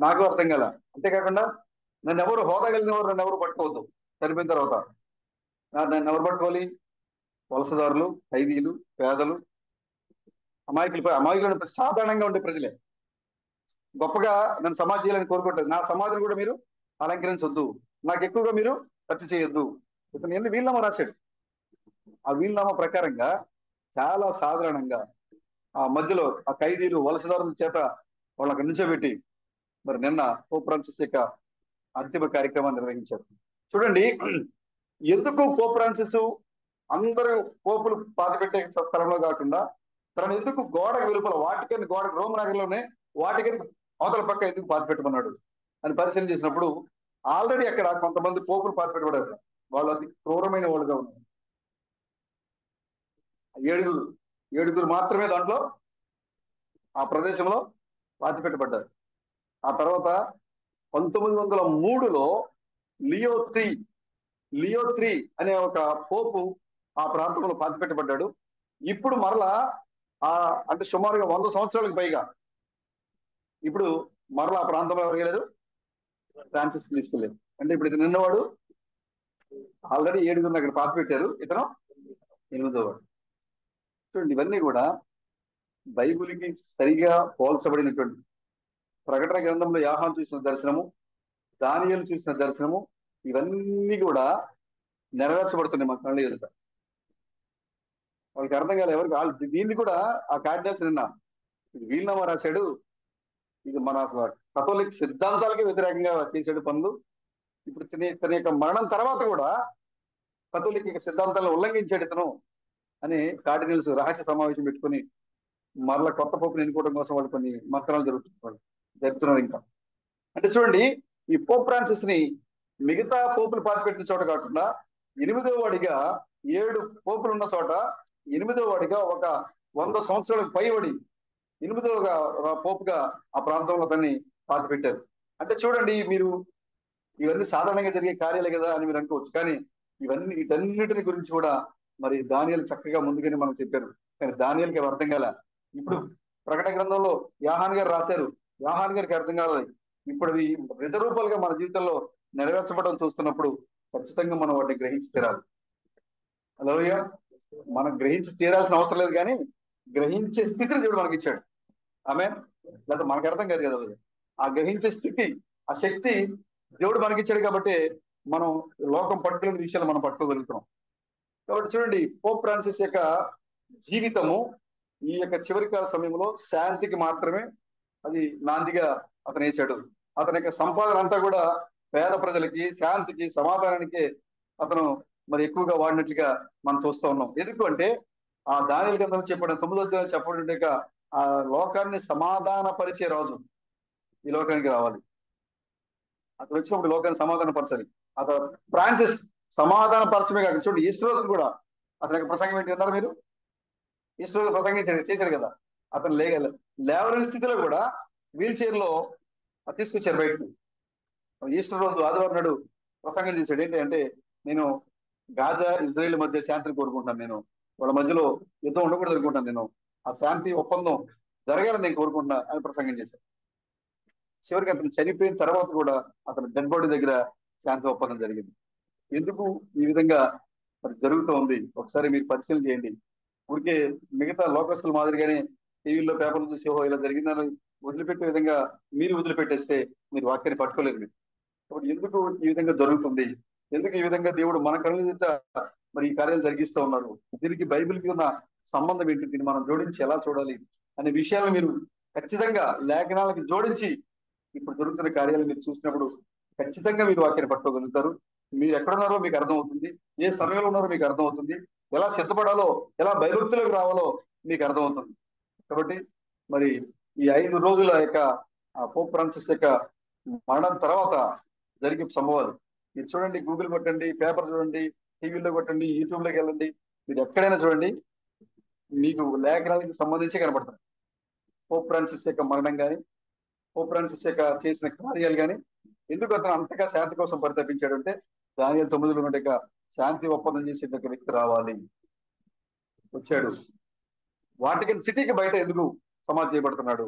నాకు అర్థం కాల. అంతేకాకుండా నన్ను ఎవరు హోదా కలిగిన వారు నన్ను ఎవరు పట్టుకోవద్దు, చనిపోయిన తర్వాత నన్ను ఎవరు పట్టుకోవాలి? వలసదారులు, ఖైదీలు, పేదలు, అమాయకులు సాధారణంగా ఉండే ప్రజలే. గొప్పగా నన్ను సమాధి చేయాలని కోరుకుంటుంది. నా సమాధిని కూడా మీరు అలంకరించొద్దు, నాకు ఎక్కువగా మీరు ఖర్చు చేయొద్దు. ఇతను ఎన్ని వీలునామా రాశాడు. ఆ వీలునామా ప్రకారంగా చాలా సాధారణంగా ఆ మధ్యలో ఆ ఖైదీలు, వలసదారుల చేత వాళ్ళకి నుంచోబెట్టి మరి నిన్న పోప్ ఫ్రాన్సిస్ యొక్క అంతిమ కార్యక్రమాన్ని నిర్వహించారు. చూడండి, ఎందుకు పోప్ ఫ్రాన్సిస్ అందరూ పోపులు పాతిపెట్టే స్థలంలో కాకుండా తనను ఎందుకు గోడ వెలుపల వాటికన్ గోడ, రోమ్ నగరంలోనే వాటికన్ అవతల పక్క ఎందుకు పాతిపెట్టమన్నాడు అని పరిశీలన చేసినప్పుడు ఆల్రెడీ అక్కడ కొంతమంది పోపులు పాతిపెట్టబడారు. వాళ్ళు అతి క్రూరమైన వాళ్ళుగా ఉన్నారు. ఏడుగురు మాత్రమే దాంట్లో ఆ ప్రదేశంలో పాతిపెట్టబడ్డారు. ఆ తర్వాత 1903లో లియో త్రీ అనే ఒక పోపు ఆ ప్రాంతంలో పాతిపెట్టబడ్డాడు. ఇప్పుడు మరలా అంటే సుమారుగా 100 సంవత్సరాలకు పైగా ఇప్పుడు మరలా ఆ ప్రాంతంలో ఎవరు వెళ్ళారు? ఫ్రాన్సిస్ తీసుకెళ్ళారు. అంటే ఇప్పుడు ఇతను నిన్నవాడు ఆల్రెడీ 7 అక్కడ పాతిపెట్టారు, ఇతను 8వ వాడు. చూడండి, ఇవన్నీ కూడా బైబిల్కి సరిగా పోల్చబడినటువంటి. ప్రకటన గ్రంథంలో యోహాను చూసిన దర్శనము, దానియేలు చూసిన దర్శనము, ఇవన్నీ కూడా నెరవేర్చబడుతున్నాయి మా కళ్ళ ఎదుట. వాళ్ళకి అర్థం కాలేదు ఎవరికి. దీన్ని కూడా ఆ కార్డినల్స్ నిన్న ఇది వీలునామా రాశాడు, ఇది మన కథోలిక్ సిద్ధాంతాలకి వ్యతిరేకంగా చేసాడు పనులు. ఇప్పుడు తన యొక్క మరణం తర్వాత కూడా కథోలిక్ సిద్ధాంతాలను ఉల్లంఘించాడు ఇతను అని కార్డినల్స్ రహస్య సమావేశం పెట్టుకుని మరలా కొత్త పోపుని ఎన్నుకోవడం కోసం వాళ్ళు కొన్ని మంత్రాలు జరుపుతున్నారు ఇంకా. అంటే చూడండి, ఈ పోప్ ఫ్రాన్సిస్ ని మిగతా పోపులు పాతిపెట్టిన చోట కాకుండా 8వ వాడిగా, 7 పోపులు ఉన్న చోట 8వ వాడిగా ఒక 100 సంవత్సరాలకు పైబడి 8వ పోపుగా ఆ ప్రాంతంలో దాన్ని పాతిపెట్టారు. అంటే చూడండి, మీరు ఇవన్నీ సాధారణంగా జరిగే కార్యాలే కదా అని మీరు అనుకోవచ్చు, కానీ వీటన్నిటిని గురించి కూడా మరి దానియేలు చక్కగా ముందుగానే మనం చెప్పారు. కానీ దానియేలుకి అర్థం కాల. ఇప్పుడు ప్రకటన గ్రంథంలో యోహాను గారు రాశారు, యోహాను గారికి అర్థం కాలేదు. ఇప్పుడు అవి నిజ రూపాలుగా మన జీవితంలో నెరవేర్చబడడం చూస్తున్నప్పుడు ఖచ్చితంగా మనం వాటిని గ్రహించి తీరాలి. అలలోయ, మనం గ్రహించి తీరాల్సిన అవసరం లేదు, కానీ గ్రహించే స్థితిని దేవుడు మనకి ఇచ్చాడు. ఆమె లేదా మనకు అర్థం కాదు కదా, ఆ గ్రహించే స్థితి, ఆ శక్తి దేవుడు మనకిచ్చాడు. కాబట్టి మనం లోకం పట్టుకునే విషయాలు మనం పట్టుకోగలుగుతున్నాం. కాబట్టి చూడండి, పోప్ ఫ్రాన్సిస్ యొక్క జీవితము ఈ యొక్క చివరి కాల సమయంలో శాంతికి మాత్రమే అది నాందిగా అతను వేశాడు. అతని యొక్క సంపాదన అంతా కూడా పేద ప్రజలకి, శాంతికి, సమాధానానికి అతను మరి ఎక్కువగా వాడినట్లుగా మనం చూస్తూ ఉన్నాం. ఎందుకు అంటే ఆ దానియేలు గ్రంథం చెప్పడం 9వ అధ్యాయం చెప్పబడిన ఆ లోకాన్ని సమాధాన పరిచే రాజు, ఈ లోకానికి రావాలి. అతను వచ్చినప్పుడు లోకాన్ని సమాధాన పరచాలి. అతను ఫ్రాన్సిస్ సమాధాన పరచమే కాదు, చూడండి ఈస్టర్ రోజు కూడా అతని యొక్క ప్రసంగం ఏంటి అన్నారు మీరు? ఈస్టర్ రోజు ప్రసంగం చేశారు కదా. అతను లేవలేని స్థితిలో కూడా వీల్ చైర్ లో తీసుకొచ్చారు బయటకు. ఈస్టర్ రోజు ఆదివారం నాడు ప్రసంగం చేశాడు. ఏంటి అంటే, నేను గాజా ఇజ్రాయెల్ మధ్య శాంతిని కోరుకుంటాను, నేను వాళ్ళ మధ్యలో యుద్ధం ఉండకూడదు అనుకుంటాను, నేను ఆ శాంతి ఒప్పందం జరగాలని నేను కోరుకుంటున్నా అని ప్రసంగం చేశాను. చివరికి అతను చనిపోయిన తర్వాత కూడా అతను డెడ్ బాడీ దగ్గర శాంతి ఒప్పందం జరిగింది. ఎందుకు ఈ విధంగా మరి జరుగుతూ ఉంది ఒకసారి మీరు పరిశీలన చేయండి. ఊరికే మిగతా లోకస్తుల మాదిరిగానే టీవీలో పేపర్లు చూసి ఓహో ఇలా జరిగిందని వదిలిపెట్టే విధంగా మీరు వదిలిపెట్టేస్తే మీరు వాక్యాన్ని పట్టుకోలేరు మీరు. కాబట్టి ఎందుకు ఈ విధంగా జరుగుతుంది, ఎందుకు ఈ విధంగా దేవుడు మన కళ్ళ ఎదుట మరి ఈ కార్యాలు జరిగిస్తూ ఉన్నారు, దీనికి బైబిల్కి ఉన్న సంబంధం ఏంటి, దీన్ని మనం జోడించి ఎలా చూడాలి అనే విషయాలు మీరు ఖచ్చితంగా లేఖనాలకి జోడించి ఇప్పుడు జరుగుతున్న కార్యాలు మీరు చూసినప్పుడు ఖచ్చితంగా మీరు వాక్యాన్ని పట్టుకోగలుగుతారు. మీరు ఎక్కడున్నారో మీకు అర్థమవుతుంది, ఏ సమయంలో ఉన్నారో మీకు అర్థమవుతుంది, ఎలా సిద్ధపడాలో, ఎలా భయభక్తులకు రావాలో మీకు అర్థమవుతుంది. కాబట్టి మరి ఈ 5 రోజుల యొక్క పోప్ ఫ్రాన్సిస్ యొక్క మరణం తర్వాత జరిగే సంభవాలు మీరు చూడండి, గూగుల్ కొట్టండి, పేపర్ చూడండి, టీవీలో కొట్టండి, యూట్యూబ్లోకి వెళ్ళండి, మీరు ఎక్కడైనా చూడండి, మీకు లేఖనాలకు సంబంధించి కనపడతారు. పోప్ ఫ్రాన్సిస్ యొక్క మరణం కానీ, పోప్ ఫ్రాన్సిస్ యొక్క చేసిన కార్యాలు కానీ, ఎందుకు అతను అంతగా శాంతి కోసం పరితపించాడు అంటే, దానియేలు 9లో ఉన్నట్టుగా శాంతి ఒప్పందం చేసే వ్యక్తి రావాలి, వచ్చాడు. వాటికన్ సిటీకి బయట ఎందుకు సమాధి చేయబడుతున్నాడు,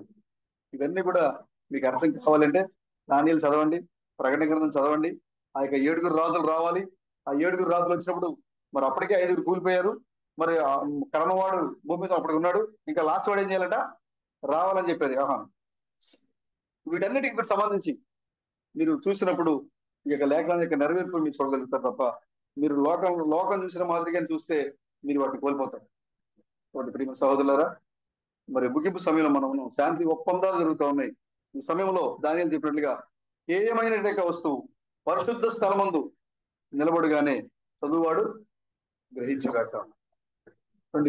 ఇవన్నీ కూడా మీకు అర్థం కావాలంటే దానియేలు చదవండి, ప్రకటన గ్రంథం చదవండి. ఆ యొక్క 7 రాజులు రావాలి. ఆ 7 రాజులు వచ్చినప్పుడు మరి అప్పటికే 5 కూలిపోయారు. మరి కడమవాడు భూమి మీద అప్పటికి ఉన్నాడు, ఇంకా లాస్ట్ వాడు ఏం చేయాలంట, రావాలని చెప్పేది. వీటన్నిటికి ఇప్పుడు సంబంధించి మీరు చూసినప్పుడు ఈ యొక్క లేఖనం యొక్క నెరవేర్పు మీరు చూడగలుగుతారు తప్ప మీరు లోకం చూసిన మాదిరిగా చూస్తే మీరు వాటిని కోల్పోతారు. కాబట్టి ప్రియమ సహోదరులారా, మరి ముగింపు సమయంలో మనం శాంతి ఒప్పందాలు జరుగుతూ ఉన్నాయి. ఈ సమయంలో దానియేలు చెప్పినట్లుగా ఏమైనటువంటి వస్తువు పరిశుద్ధ స్థలమందు నిలబడుగానే చదువువాడు గ్రహించగాక.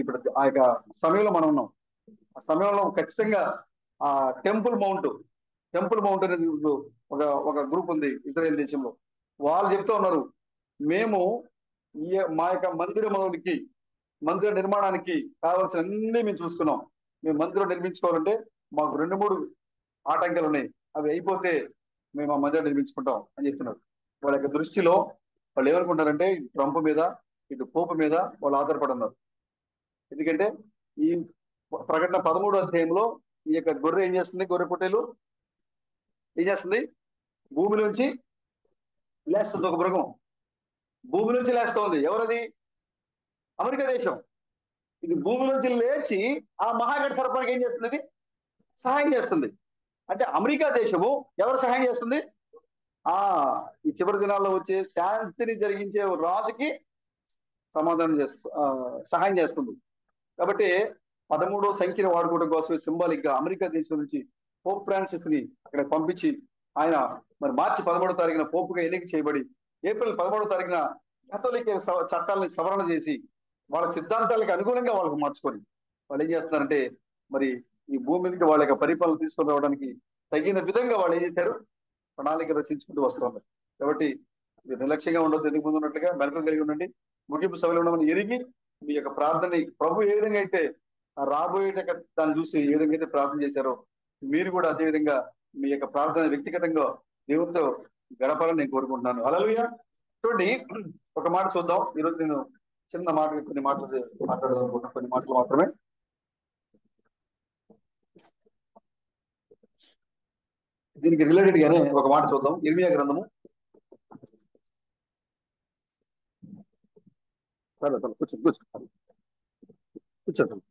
ఇప్పుడు ఆ యొక్క సమయంలో మనం ఉన్నాం. ఆ సమయంలో ఖచ్చితంగా ఆ టెంపుల్ మౌంట్ అనేది ఒక గ్రూప్ ఉంది ఇజ్రాయెల్ దేశంలో. వాళ్ళు చెప్తూ ఉన్నారు, మేము మా యొక్క మందిర నిర్మాణానికి కావాల్సిన అన్ని మేము చూసుకున్నాం. మేము మందిరం నిర్మించుకోవాలంటే మాకు 2-3 ఆటంకాలు ఉన్నాయి, అవి అయిపోతే మేము ఆ మందిరం నిర్మించుకుంటాం అని చెప్తున్నారు. వాళ్ళ యొక్క దృష్టిలో వాళ్ళు ఏమనుకుంటారంటే ట్రంప్ మీద, ఇటు పోపు మీద వాళ్ళు ఆధారపడి ఉన్నారు. ఎందుకంటే ఈ ప్రకటన 13వ అధ్యాయంలో ఈ యొక్క గొర్రె ఏం చేస్తుంది, గొర్రె పొట్టేలు ఏం చేస్తుంది, భూమిలోంచి లేస్తుంది. ఒక మృగం భూమిలోంచి లేస్తుంది. ఎవరది? అమెరికా దేశం. ఇది భూమిలోంచి లేచి ఆ మహాగఢ సర్పానికి ఏం చేస్తుంది, ఇది సహాయం చేస్తుంది. అంటే అమెరికా దేశము ఎవరు సహాయం చేస్తుంది? ఈ చివరి దినాల్లో వచ్చే శాంతిని జరిగించే రాజుకి సహాయం చేస్తుంది. కాబట్టి 13వ సంఖ్యను వాడుకోవడం కోసమే సింబాలిక్ గా అమెరికా దేశం నుంచి పోప్ ఫ్రాన్సిస్ ని అక్కడ పంపించి ఆయన మరి మార్చి 13వ తారీఖున పోపుగా ఎన్నిక చేయబడి ఏప్రిల్ 13వ తారీఖున కేథోలిక్ చట్టాలని సవరణ చేసి వాళ్ళ సిద్ధాంతాలకు అనుగుణంగా వాళ్ళకు మార్చుకొని వాళ్ళు ఏం చేస్తున్నారంటే మరి ఈ భూమి మీదకి వాళ్ళ యొక్క పరిపాలన తీసుకొని రావడానికి తగిన విధంగా వాళ్ళు ఏం చేశారు, ప్రణాళిక రచించుకుంటూ వస్తున్నారు. కాబట్టి మీరు నిర్లక్ష్యంగా ఉండొద్దు, ఎందుకు ముందు ఉన్నట్లుగా మెలకం కలిగి ఉండండి. ముగింపు సభలో ఉండమని ఎరిగి మీ యొక్క ప్రార్థన ప్రభు ఏ విధంగా అయితే రాబోయే దాన్ని చూసి ఏ విధంగా అయితే ప్రార్థన చేశారో మీరు కూడా అదే విధంగా మీ యొక్క ప్రార్థన వ్యక్తిగతంగా దేవుడితో గడపాలని నేను కోరుకుంటున్నాను. హల్లెలూయా. చూడండి, ఒక మాట చూద్దాం. ఈరోజు నేను చిన్న మాట కొన్ని మాటలు మాట్లాడదాం అనుకుంటున్నాను, కొన్ని మాటలు మాత్రమే. దీనికి రిలేటెడ్ గానే ఒక మాట చూద్దాం. ఇర్మియా గ్రంథము. కూర్చోండి.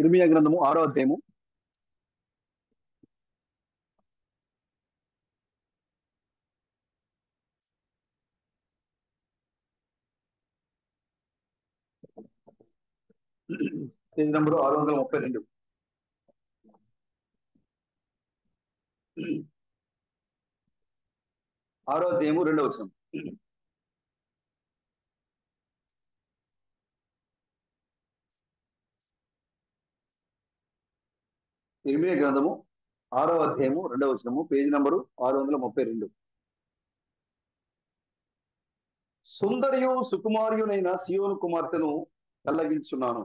ఇర్మియా గ్రంథము 6వ అధ్యాయము. Page number 632. 6వ అధ్యాయము 2వ వచనం. ఇర్మియా గ్రంథము 6వ అధ్యాయము 2వ వచనము, పేజీ నంబరు 632. సుందరియు సుకుమార్యునైన సియోను కుమార్తెను పెళ్లగించున్నాను.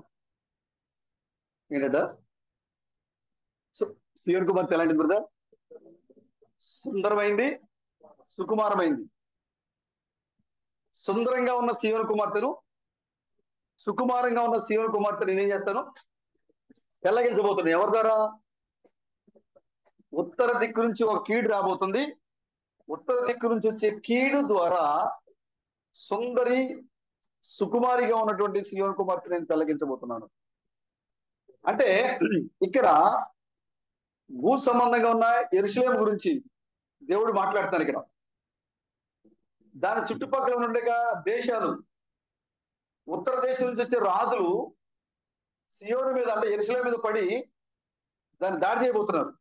ఏంటట? సియోను కుమార్తె ఎలాంటిది బ్రదర్? సుందరమైంది, సుకుమారమైంది. సుందరంగా ఉన్న సియోను కుమార్తెను, సుకుమారంగా ఉన్న సియోను కుమార్తెను నేనేం చేస్తాను? పెళ్లగించబోతున్నాను. ఎవరి ద్వారా? ఉత్తర దిక్కు నుంచి ఒక కీడు రాబోతుంది. ఉత్తర దిక్కు నుంచి వచ్చే కీడు ద్వారా సుందరి సుకుమారిగా ఉన్నటువంటి సియోను కుమార్తె నేను పెళ్లగించబోతున్నాను. అంటే ఇక్కడ భూ సంబంధంగా ఉన్న యెరూషలేము గురించి దేవుడు మాట్లాడుతాను. ఇక్కడ దాని చుట్టుపక్కల ఉండే దేశాలు, ఉత్తర దేశం నుంచి వచ్చే రాజులు సియోను మీద అంటే యెరూషలేము మీద పడి దాన్ని దాడి చేయబోతున్నారు.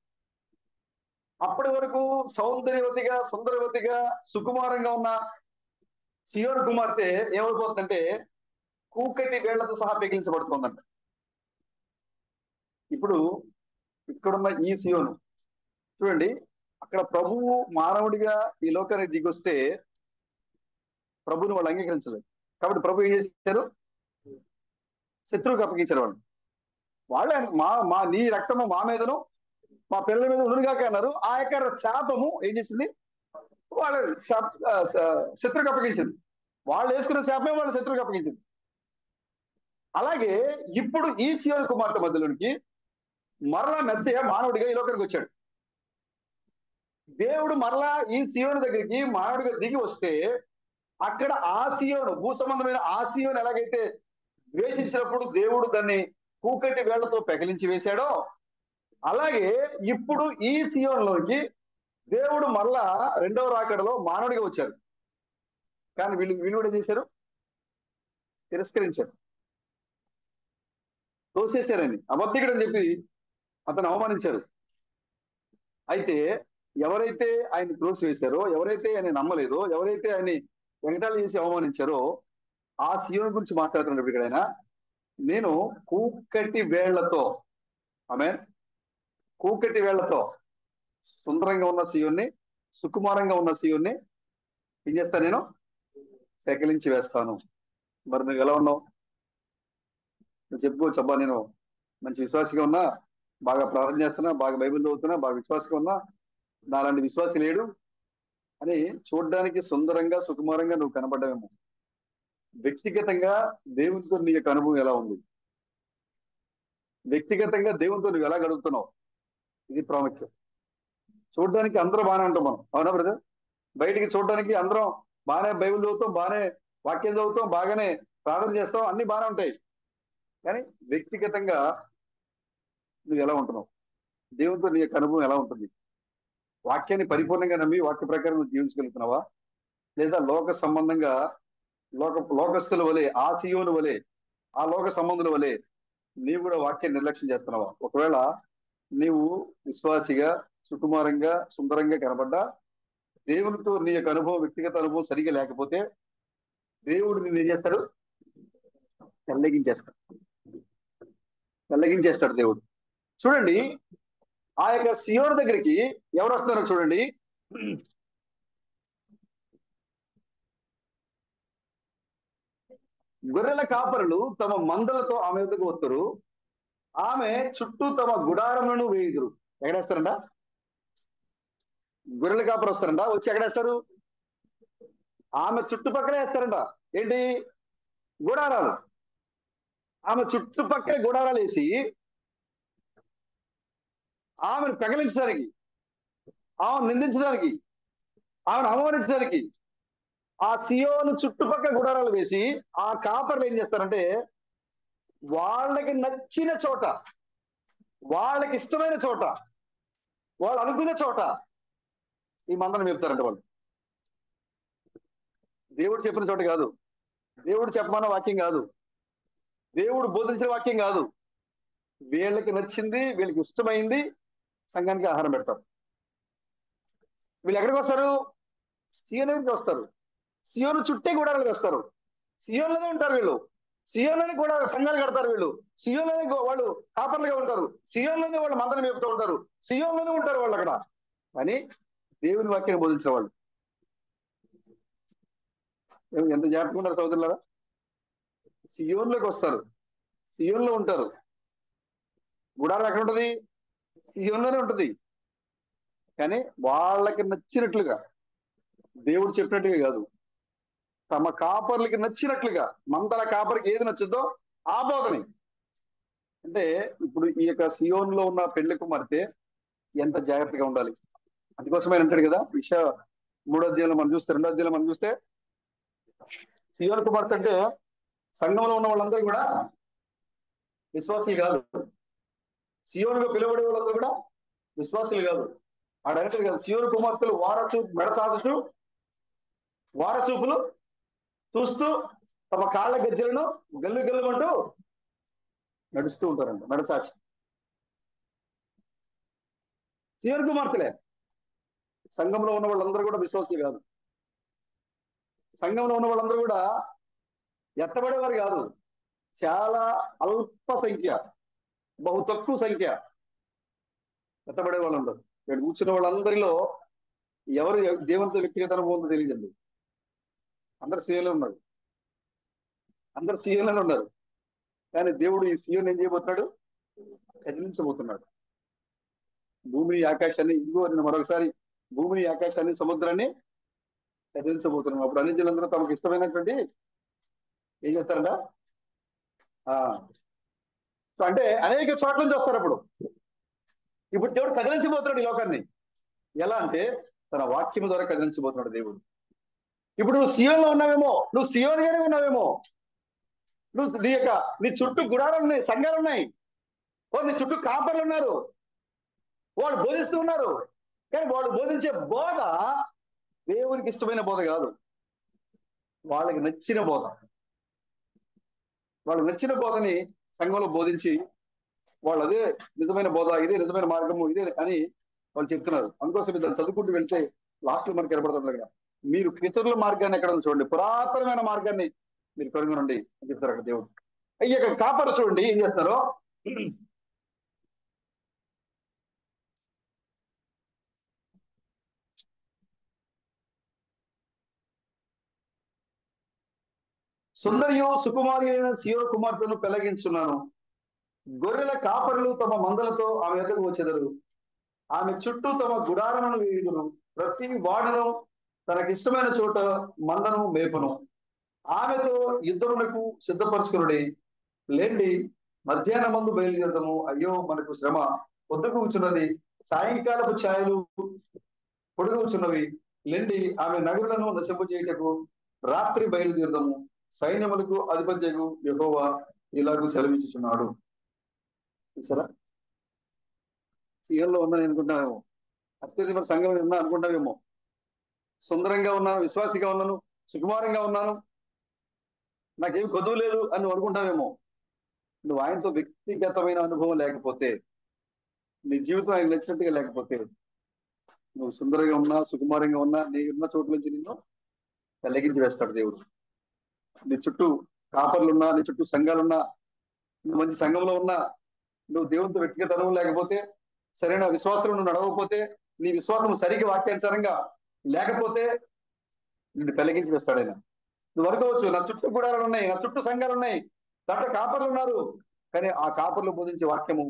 అప్పటి వరకు సౌందర్యవతిగా, సుందరవతిగా, సుకుమారంగా ఉన్న సియోను కుమార్తె ఏమైపోతుందంటే కూకటి వేళ్లతో సహా పెకిలించబడుతుందంట. ఇప్పుడు ఇక్కడున్న ఈ సియోను చూడండి, అక్కడ ప్రభువు మానవుడిగా ఈ లోకానికి దిగొస్తే ప్రభుని వాళ్ళు అంగీకరించలేదు. కాబట్టి ప్రభు ఏం చేశారు? శత్రువుకి అప్పగించారు. వాళ్ళే మా మా నీ రక్తము మా మీదను మా పిల్లల మీద ఉండుగాక అన్నారు. ఆ యొక్క శాపము ఏం చేసింది? వాళ్ళ శత్రువుకి అప్పగించింది. వాళ్ళు వేసుకున్న శాపమే వాళ్ళ శత్రువుకి అప్పగించింది. అలాగే ఇప్పుడు ఈ సియోను కుమార్తె మధ్యలోనికి మరలా మెస్సయ్య మానవుడిగా ఈ లోకానికి వచ్చాడు. దేవుడు మరలా ఈ సియోను దగ్గరికి మానవుడిగా దిగి వస్తే అక్కడ ఆ సియోను, భూ సంబంధమైన ఆ సియోను ఎలాగైతే ద్వేషించినప్పుడు దేవుడు దాన్ని కూకటి వేళ్లతో పెకిలించి వేశాడో, అలాగే ఇప్పుడు ఈ సియోనులోకి దేవుడు మరలా రెండవ రాకడలో మానవుడిగా వచ్చారు. కానీ వీళ్ళు కూడా చేశారు, తిరస్కరించారు, తోసేశారని, అబద్ధికుడు అని చెప్పి అతను అవమానించారు. అయితే ఎవరైతే ఆయన త్రోసివేశారో, ఎవరైతే ఆయన నమ్మలేదో, ఎవరైతే ఆయన ఎగతాళి చేసి అవమానించారో ఆ సియోను గురించి మాట్లాడుతున్నప్పుడు ఇక్కడ ఆయన నేను కూకటి వేళ్లతో, ఆమె కూకటి వేళ్లతో సుందరంగా ఉన్న సియోన్ని, సుకుమారంగా ఉన్న సియోన్ని ఏం చేస్తాను? నేను పెకిలించి వేస్తాను. మరి నువ్వు ఎలా ఉన్నావు? నువ్వు చెప్పుకోవచ్చు, అబ్బా నేను మంచి విశ్వాసిగా ఉన్నా, బాగా ప్రార్థన చేస్తున్నా, బాగా బైబిల్ చదువుతున్నా, బాగా విశ్వాసంగా ఉన్నా, నాలాంటి విశ్వాసి లేడు అని చూడడానికి సుందరంగా సుకుమారంగా నువ్వు కనబడ్డావేమో. వ్యక్తిగతంగా దేవునితో నీ యొక్క అనుభవం ఎలా ఉంది? వ్యక్తిగతంగా దేవునితో నువ్వు ఎలా గడుపుతున్నావు? ఇది ప్రాముఖ్యం. చూడడానికి అందరూ బాగానే ఉంటాం మనం, అవునా బ్రదర్? బయటికి చూడడానికి అందరం బాగానే బైబిల్ చదువుతాం, బాగానే వాక్యం చదువుతాం, బాగానే ప్రార్థన చేస్తాం, అన్ని బాగానే ఉంటాయి. కానీ వ్యక్తిగతంగా నువ్వు ఎలా ఉంటున్నావు? దేవునితో నీ యొక్క అనుభవం ఎలా ఉంటుంది? వాక్యాన్ని పరిపూర్ణంగా నమ్మి వాక్య ప్రకారం నువ్వు జీవించగలుగుతున్నావా? లేదా లోక సంబంధంగా లోకస్తుల వలె, ఆ సియోను వలె, ఆ లోక సంబంధుల వలె నీవు కూడా వాక్యాన్ని నిర్లక్ష్యం చేస్తున్నావా? ఒకవేళ నీవు విశ్వాసిగా, సుకుమారంగా, సుందరంగా కనబడ్డా దేవునితో నీ యొక్క అనుభవం, వ్యక్తిగత అనుభవం సరిగా లేకపోతే దేవుడు నిన్ను ఏం చేస్తాడు? తెల్లగించేస్తాడు. తెల్లగించేస్తాడు దేవుడు. చూడండి, ఆ యొక్క సియోను దగ్గరికి ఎవరు వస్తున్నారో చూడండి. గొర్రెల కాపరులు తమ మందలతో ఆమె వద్దకు వస్తారు. ఆమె చుట్టూ తమ గుడారములను వేయుదురు. ఎక్కడేస్తారంట? గొర్రెల కాపరు వస్తారంట, వచ్చి ఎక్కడేస్తారు? ఆమె చుట్టుపక్కలే వేస్తారంట. ఏంటి? గుడారాలు. ఆమె చుట్టుపక్కల గుడారాలు వేసి ఆమెను పెకలించడానికి, ఆమెను నిందించడానికి, ఆమెను అవమానించడానికి ఆ సియోను చుట్టుపక్కల గుడారాలు వేసి ఆ కాపర్లు ఏం చేస్తారంటే వాళ్ళకి నచ్చిన చోట, వాళ్ళకి ఇష్టమైన చోట, వాళ్ళు అనుకున్న చోట ఈ మందను మేపుతారంట. వాళ్ళు దేవుడు చెప్పిన చోట కాదు, దేవుడు చెప్పమన్న వాక్యం కాదు, దేవుడు బోధించిన వాక్యం కాదు, వీళ్ళకి నచ్చింది, వీళ్ళకి ఇష్టమైంది సంఘానికి ఆహారం పెడతారు. వీళ్ళు ఎక్కడికి వస్తారు? సియోను దగ్గరికి వస్తారు. సియోను చుట్టే గుడారాలు వేస్తారు. సియోన్లోనే ఉంటారు వీళ్ళు. సియోన్లోనే కూడా సంఘాలు కడతారు వీళ్ళు. సియోన్లోనే వాళ్ళు కాపర్లుగా ఉంటారు. సియోన్లోనే వాళ్ళు మందరం మేపుతూ ఉంటారు. సియోన్లోనే ఉంటారు వాళ్ళు అక్కడ. కానీ దేవుని వాక్యాన్ని బోధించిన వాళ్ళు ఎంత జాగ్రత్తగా ఉన్నారు సోదరులారా. సియోన్లోకి వస్తారు, సియోన్లో ఉంటారు. గుడారం ఎక్కడ ఉంటది? సియోన్లోనే ఉంటది. కానీ వాళ్ళకి నచ్చినట్లుగా, దేవుడు చెప్పినట్టుగా కాదు, తమ కాపర్లకి నచ్చినట్లుగా, మందల కాపరికి ఏది నచ్చుద్దో ఆ బోధని. అంటే ఇప్పుడు ఈ యొక్క సియోన్లో ఉన్న పెళ్లి కుమార్తె ఎంత జాగ్రత్తగా ఉండాలి. అందుకోసమే అంటాడు కదా, 3వ అధ్యాయంలో మనం చూస్తే, 2వ అధ్యాయంలో మనం చూస్తే, సియోన్ కుమార్తె అంటే సంఘంలో ఉన్న వాళ్ళందరూ కూడా విశ్వాసులు కాదు. సియోనుగా పిలువబడే వాళ్ళందరూ కూడా విశ్వాసులు కాదు. ఆడంటారు కదా, సియోను కుమార్తెలు మెడచాచుచు వారచూపులు చూస్తూ తమ కాళ్ళ గజ్జలను గల్లు గల్లుమంటూ నడుస్తూ ఉంటారంట మెడచాచి. సియోను కుమార్తెలే. సంఘంలో ఉన్న వాళ్ళందరూ కూడా విశ్వాసులు కాదు. సంఘంలో ఉన్న వాళ్ళందరూ కూడా ఎత్తబడేవారు కాదు. చాలా అల్ప సంఖ్య, బహు తక్కువ సంఖ్య ఎత్తబడే వాళ్ళు ఉండరు. ఇక్కడ కూర్చున్న వాళ్ళందరిలో ఎవరు దేవునితో వ్యక్తిగత అనుభవం ఉందో తెలియదండి. అందరు సీఎంలో ఉన్నారు, అందరు సీఎంలోనే ఉన్నారు. కానీ దేవుడు ఈ సీఎం ఏం చేయబోతున్నాడు? కదిలించబోతున్నాడు. భూమిని ఆకాశాన్ని, ఇదిగో నేను మరొకసారి భూమిని ఆకాశాన్ని సముద్రాన్ని కదిలించబోతున్నాం. అప్పుడు అన్ని జనులందరూ తమకు ఇష్టమైనటువంటి ఏం చేస్తారంట? అంటే అనేక చోట్ల నుంచి వస్తారు. ఇప్పుడు దేవుడు కదిలించబోతున్నాడు ఈ లోకాన్ని. ఎలా అంటే తన వాక్యం ద్వారా కదిలించబోతున్నాడు దేవుడు. ఇప్పుడు నువ్వు సియోన్లో ఉన్నావేమో, నువ్వు సియోన్గానే ఉన్నావేమో, నువ్వు నీ చుట్టూ గుడారాలు ఉన్నాయి, సంఘాలు ఉన్నాయి, నీ చుట్టూ కాపర్లు ఉన్నారు, వాళ్ళు బోధిస్తూ ఉన్నారు. కానీ వాళ్ళు బోధించే బోధ దేవునికి ఇష్టమైన బోధ కాదు, వాళ్ళకి నచ్చిన బోధ. వాళ్ళకి నచ్చిన బోధని సంఘంలో బోధించి వాళ్ళు అదే నిజమైన బోధ, ఇదే నిజమైన మార్గము, ఇదే అని వాళ్ళు చెప్తున్నారు. అందుకోసం దాన్ని చదువుకుంటూ వెళ్తే లాస్ట్ లో మనకి ఏర్పడుతుంది కదా, మీరు పితరుల మార్గాన్ని ఎక్కడ చూడండి, పురాతనమైన మార్గాన్ని మీరు కనుగొనండి అని చెప్తారు అక్కడ దేవుడు. అయ్యాక కాపరు చూడండి ఏం చేస్తారో, సుందరియు సుకుమారి అయిన సియో కుమార్తెను పెళ్లగించున్నాను. గొర్రెల కాపరులు తమ మందలతో ఆమె ఎద్దకు వచ్చెదరు. ఆమె చుట్టూ తమ గుడారమును వేయుదురు. ప్రతి వాడును తనకిష్టమైన చోట మందను మేపును. ఆమెతో యుద్ధమునకు సిద్ధపరచుకునుడి. లేండి, మధ్యాహ్నం మందు బయలుదేరదము. అయ్యో మనకు శ్రమ పొద్దుకూచున్నది, సాయంకాలపు ఛాయలు పొడుగుచున్నవి. లెండి, ఆమె నగరులను నశింపజేయుటకు రాత్రి బయలుదేరదము. సైన్యములకు అధిపత్యకు యెహోవా ఇలాగూ సెలవిచ్చుచున్నాడు. చూసారా, సీఎంలో ఉందని అనుకుంటామేమో, అత్యధిక సంఘం ఉన్నా అనుకుంటామేమో, సుందరంగా ఉన్నాను, విశ్వాసిగా ఉన్నాను, సుకుమారంగా ఉన్నాను, నాకేం కొదువు లేదు అని నువ్వు అనుకుంటావేమో. నువ్వు ఆయనతో వ్యక్తిగతమైన అనుభవం లేకపోతే, నీ జీవితం ఆయన నచ్చినట్టుగా లేకపోతే, నువ్వు సుందరంగా ఉన్నా, సుకుమారంగా ఉన్నా, నీ ఉన్న చోట్ల నుంచి నిన్ను వెలిగించి వేస్తాడు దేవుడు. నీ చుట్టూ కాపర్లున్నా, నీ చుట్టూ సంఘాలున్నా, నువ్వు మంచి సంఘంలో ఉన్నా, నువ్వు దేవునితో వ్యక్తిగత అనుభవం లేకపోతే, సరైన విశ్వాసం నువ్వు నడవకపోతే, నీ విశ్వాసం సరిగ్గా వాక్యానుసారంగా లేకపోతే నిన్ను పెళ్లిగించి వేస్తాడు ఆయన. నువ్వు అనుకోవచ్చు, నా చుట్టూ గుడారాలు ఉన్నాయి, నా చుట్టూ సంఘాలు ఉన్నాయి, దాంట్లో కాపర్లు ఉన్నారు, కానీ ఆ కాపర్లు బోధించే వాక్యము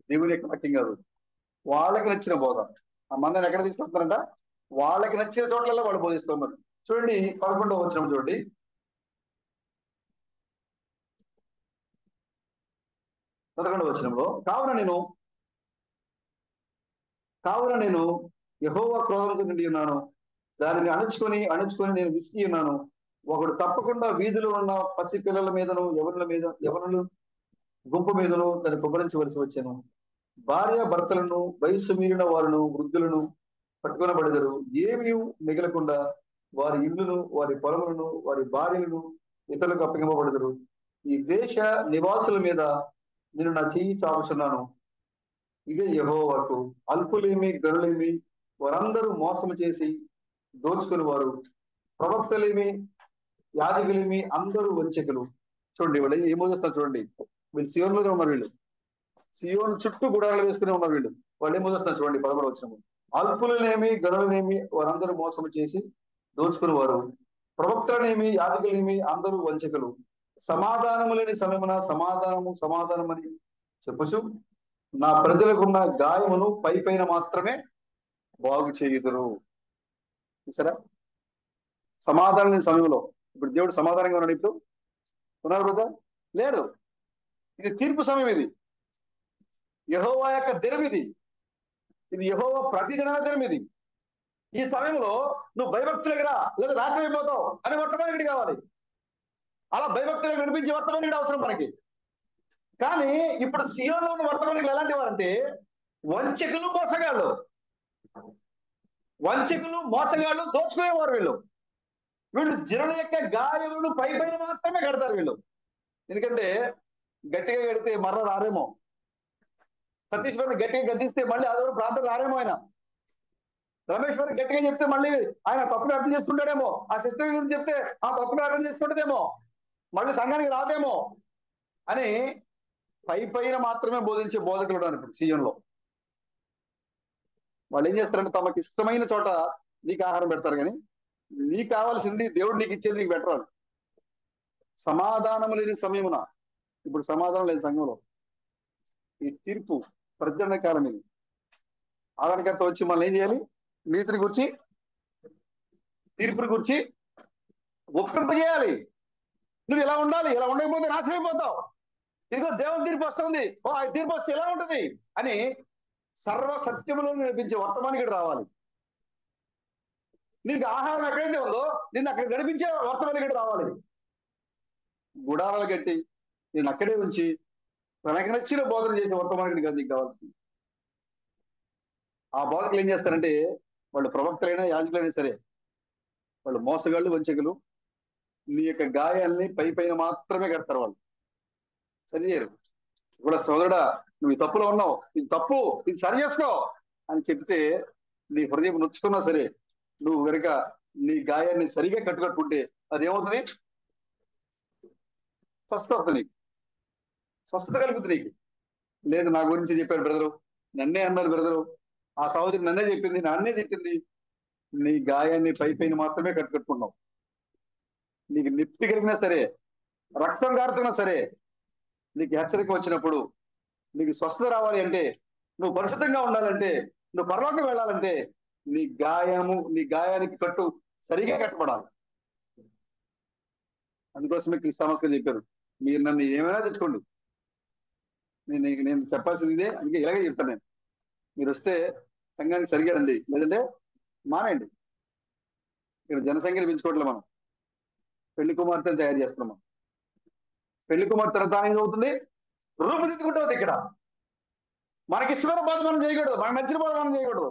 దేవుని యొక్క వాక్యం కాదు, వాళ్ళకి నచ్చిన బోధ. ఆ మందని ఎక్కడ తీసుకొస్తారంట? వాళ్ళకి నచ్చిన చోట్లలో వాళ్ళు బోధిస్తున్నారు. చూడండి 11వ వచనం చూడండి. 11వ వచనంలో, కావున నేను యెహోవా క్రోధంతో నిండి ఉన్నాను, దానిని అణుచుకొని నేను విసిగి ఉన్నాను. ఒకడు తప్పకుండా వీధిలో ఉన్న పసి పిల్లల మీదను యవనుల గుంపు మీదను దాన్ని కుమ్మరించవలసి వచ్చాను. భార్య భర్తలను, వయస్సు మీరిన వారును, వృద్ధులను పట్టుకొనబడెదరు. ఏమీ మిగలకుండా వారి ఇల్లును, వారి పొలములను, వారి భార్యలను ఇతరులకు అప్పగింపబడెదరు. ఈ దేశ నివాసుల మీద నేను నా చెయ్యి చాపుచున్నాను. ఇదే యెహోవాకు. అల్పులేమి గనులేమి వారందరూ మోసము చేసి దోచుకుని వారు, ప్రవక్తలేమి, యాజకులేమి అందరూ వంచకులు. చూడండి వాళ్ళు ఏమో చేస్తారు చూడండి. వీళ్ళు సియోన్లోనే ఉన్నారు. వీళ్ళు సియోన్ చుట్టూ గుడారాలు వేసుకునే ఉన్నారు. వాళ్ళు ఏమో చేస్తారు చూడండి. 13 వచనం. అల్పులనేమి గనులనేమి వారందరూ మోసము చేసి దోచుకుని వారు, ప్రవక్తలనేమి యాజకులేమి అందరూ వంచకులు. సమాధానము లేని సమయమున సమాధానము సమాధానం అని చెప్పుచు నా ప్రజలకున్న గాయమును పై పైన మాత్రమే బాగు చేయుదురు. చూసారా, సమాధానం లేని సమయంలో. ఇప్పుడు దేవుడు సమాధానంగా ఉన్నాడు. ఇప్పుడు ఉన్నారు కదా, లేడు. ఇది తీర్పు సమయం. ఇది యెహోవా యొక్క దినం. ఇది యెహోవా ప్రతిదిన దినం. ఈ సమయంలో నువ్వు భయభక్తులకు రా, లేదా నాశనం అయిపోతావు అని వర్తమానికుడు కావాలి. అలా భయభక్తులకు వినిపించే వర్తమానికుడు అవసరం మనకి. కానీ ఇప్పుడు సియోన్లో ఉన్న వర్తమానికులు ఎలాంటి వారంటే వంచకులు, మోసగాళ్ళు. వంచకులు, మోసగాళ్ళు, దోచుకునేవారు వీళ్ళు. వీళ్ళు జనుల యొక్క గాయములను పై పైన మాత్రమే కడతారు వీళ్ళు. ఎందుకంటే గట్టిగా కడితే మర్ర రారేమో. సతీష్ గారిని గట్టిగా గద్దిస్తే మళ్ళీ అదొక ప్రాంతం రారేమో. ఆయన రమేష్ గారు గట్టిగా చెప్తే మళ్ళీ ఆయన తప్పుగా అర్థం చేసుకుంటాడేమో. ఆ సిస్టర్ గురించి చెప్తే ఆ తప్పుగా అర్థం చేసుకుంటుందేమో, మళ్ళీ సంఘానికి రాదేమో అని పై పైన మాత్రమే బోధించే బోధకులు ఉన్నారు ఇప్పుడు సీఎంలో. వాళ్ళు ఏం చేస్తారంటే తమకు ఇష్టమైన చోట నీకు ఆహారం పెడతారు, కానీ నీకు కావాల్సింది దేవుడు నీకు ఇచ్చేది నీకు పెట్టరాదు. సమాధానం లేని సమయమున, ఇప్పుడు సమాధానం లేదు సంఘంలో. ఈ తీర్పు ప్రజల కాలం. ఇది ఆధారకర్త వచ్చి మళ్ళీ ఏం చేయాలి? నీతిని గురించి, తీర్పుని గురించి ఒప్పింపజేయాలి. నువ్వు ఇలా ఉండాలి, ఇలా ఉండకపోతే నాశనం అయిపోతావు. ఇదిగో దేవుని తీర్పు వస్తుంది, ఓ ఆ తీర్పు వస్తే ఎలా ఉంటుంది అని సర్వ సత్యములో నడిపించే వర్తమానికుడు రావాలి. నీకు ఆహారం ఎక్కడైతే ఉందో నిన్ను అక్కడ నడిపించే వర్తమానికుడు రావాలి. గుడారాలు కట్టి నేను అక్కడే ఉంచి తనకు నచ్చిన బోధన చేసే వర్తమానికుడు కాదు నీకు కావాల్సింది. ఆ బోధకులు ఏం చేస్తారంటే వాళ్ళు ప్రవక్తలైనా యాజకులైనా సరే వాళ్ళు మోసగాళ్ళు, వంచకులు. నీ యొక్క గాయాల్ని పై పైన మాత్రమే కడతారు. వాళ్ళు సరిచేయరు. కూడా సోదరుడా, నువ్వు ఈ తప్పులో ఉన్నావు, ఇది తప్పు, ఇది సరి చేసుకో అని చెప్తే నీ హృదయం నొచ్చుకున్నా సరే నువ్వు కనుక నీ గాయాన్ని సరిగా కట్టుకట్టుకుంటే అదేమవుతుంది? స్వస్థత వస్తుంది నీకు, స్వస్థత కలుగుతుంది నీకు. లేదు నా గురించి చెప్పారు బ్రదరు, నన్నే అన్నారు బ్రదరు, ఆ సహోదరి నన్నే చెప్పింది, నన్నే చెప్పింది. నీ గాయాన్ని పై పైన మాత్రమే కట్టుకట్టుకున్నావు. నీకు నిప్పి కలిగినా సరే, రక్తం కారుతున్నా సరే, నీకు హెచ్చరిక వచ్చినప్పుడు, నీకు స్వస్థత రావాలి అంటే, నువ్వు పరిశుద్ధంగా ఉండాలంటే, నువ్వు పరలోకం వెళ్ళాలంటే నీ గాయానికి కట్టు సరిగా కట్టబడాలి. అందుకోసమే క్రిస్తామస్గా చెప్పారు, మీరు నన్ను ఏమైనా తెచ్చుకోండి, నేను చెప్పాల్సింది ఇదే, అందుకే ఇలాగే చెప్తాను నేను. మీరు వస్తే సంఘానికి సరిగా రండి, లేదంటే మానేయండి. ఇక్కడ జనసంఖ్యను పెంచుకోవట్లే మనం, పెళ్లి కుమార్తెను తయారు చేస్తున్నాం. మనం పెళ్లి కుమార్తె తాను ఏం అవుతుంది? రూపుదిద్దుకుంటుంది. ఇక్కడ మనకి ఇష్టమైన బాధ మనం చేయకూడదు, మనకు నచ్చిన బాధ మనం చేయకూడదు.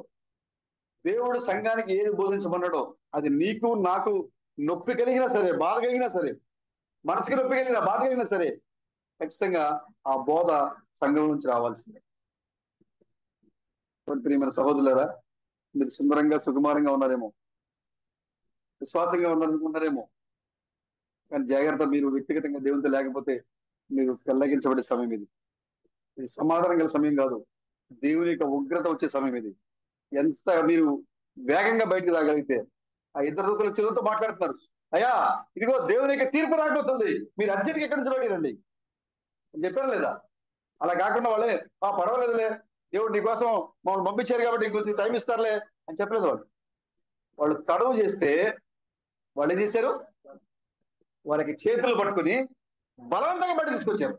దేవుడు సంఘానికి ఏది బోధించమన్నాడో అది నీకు నాకు నొప్పి కలిగినా సరే, బాధ కలిగినా సరే, మనసుకి నొప్పి కలిగినా, బాధ కలిగినా సరే, ఖచ్చితంగా ఆ బోధ సంఘం నుంచి రావాల్సిందే. ప్రియమైన సహోదరులారా, మీరు సుందరంగా సుకుమారంగా ఉన్నారేమో, విశ్వాసంగా ఉన్నారేమో, కానీ జాగ్రత్త, మీరు వ్యక్తిగతంగా దేవునితో లేకపోతే మీరు పెళ్లగించబడే సమయం ఇది. ఇది సమాధానం గల సమయం కాదు, దేవుని యొక్క ఉగ్రత వచ్చే సమయం ఇది. ఎంత మీరు వేగంగా బయటికి రాగలిగితే, ఆ ఇద్దరు దూతలు చెరువుతో మాట్లాడుతున్నారు, అయ్యా ఇదిగో దేవుని యొక్క తీర్పు రాకపోతుంది, మీరు అర్జెంట్గా ఎక్కడి నుంచి బయటిరండి అని చెప్పారు లేదా? అలా కాకుండా వాళ్ళే పర్వాలేదులే, దేవుడు నీకోసం మమ్మల్ని పంపించారు కాబట్టి ఇంకొంచెం టైం ఇస్తారులే అని చెప్పలేదు. వాళ్ళు తడవు చేస్తే వాళ్ళు ఏం చేశారు? వాళ్ళకి చేతులు పట్టుకుని బలవంతంగా బయట తీసుకొచ్చారు.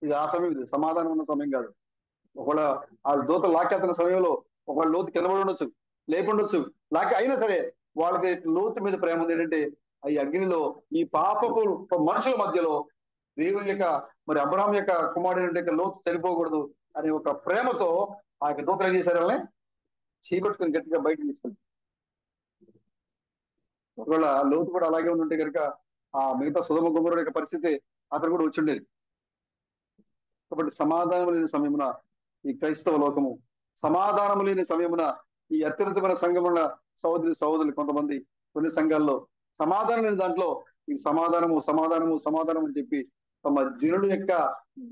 ఇది ఆ సమయం, ఇది సమాధానం ఉన్న సమయం కాదు. ఒకవేళ ఆ దూతలు లాక్కెళ్తున్న సమయంలో ఒకవేళ లోతు కిందపడి ఉండొచ్చు, లేకుండొచ్చు, అయినా సరే వాళ్ళకి లోతు మీద ప్రేమ ఉంది. ఏంటంటే ఈ అగ్నిలో ఈ పాపపు మనుషుల మధ్యలో దేవుని యొక్క అబ్రహాం యొక్క కుమారుడు లోతు చనిపోకూడదు అనే ఒక ప్రేమతో ఆ యొక్క దూతలు ఏం చేశారు? వాళ్ళని చీకొట్టుకుని గట్టిగా బయటకు తీసుకెళ్ళి, ఒకవేళ లోతు కూడా అలాగే ఉంటే కనుక ఆ మిగతా సుధమ గుమ్మరుడు యొక్క పరిస్థితి అతను కూడా వచ్చి ఉండేది. కాబట్టి సమాధానం లేని సమయమున ఈ క్రైస్తవ లోకము, సమాధానం లేని సమయమున ఈ అత్యున్నతమైన సంఘమున సహోదరులు కొంతమంది కొన్ని సంఘాల్లో సమాధానం లేని దాంట్లో ఈ సమాధానము సమాధానము సమాధానం అని చెప్పి తమ జనుల యొక్క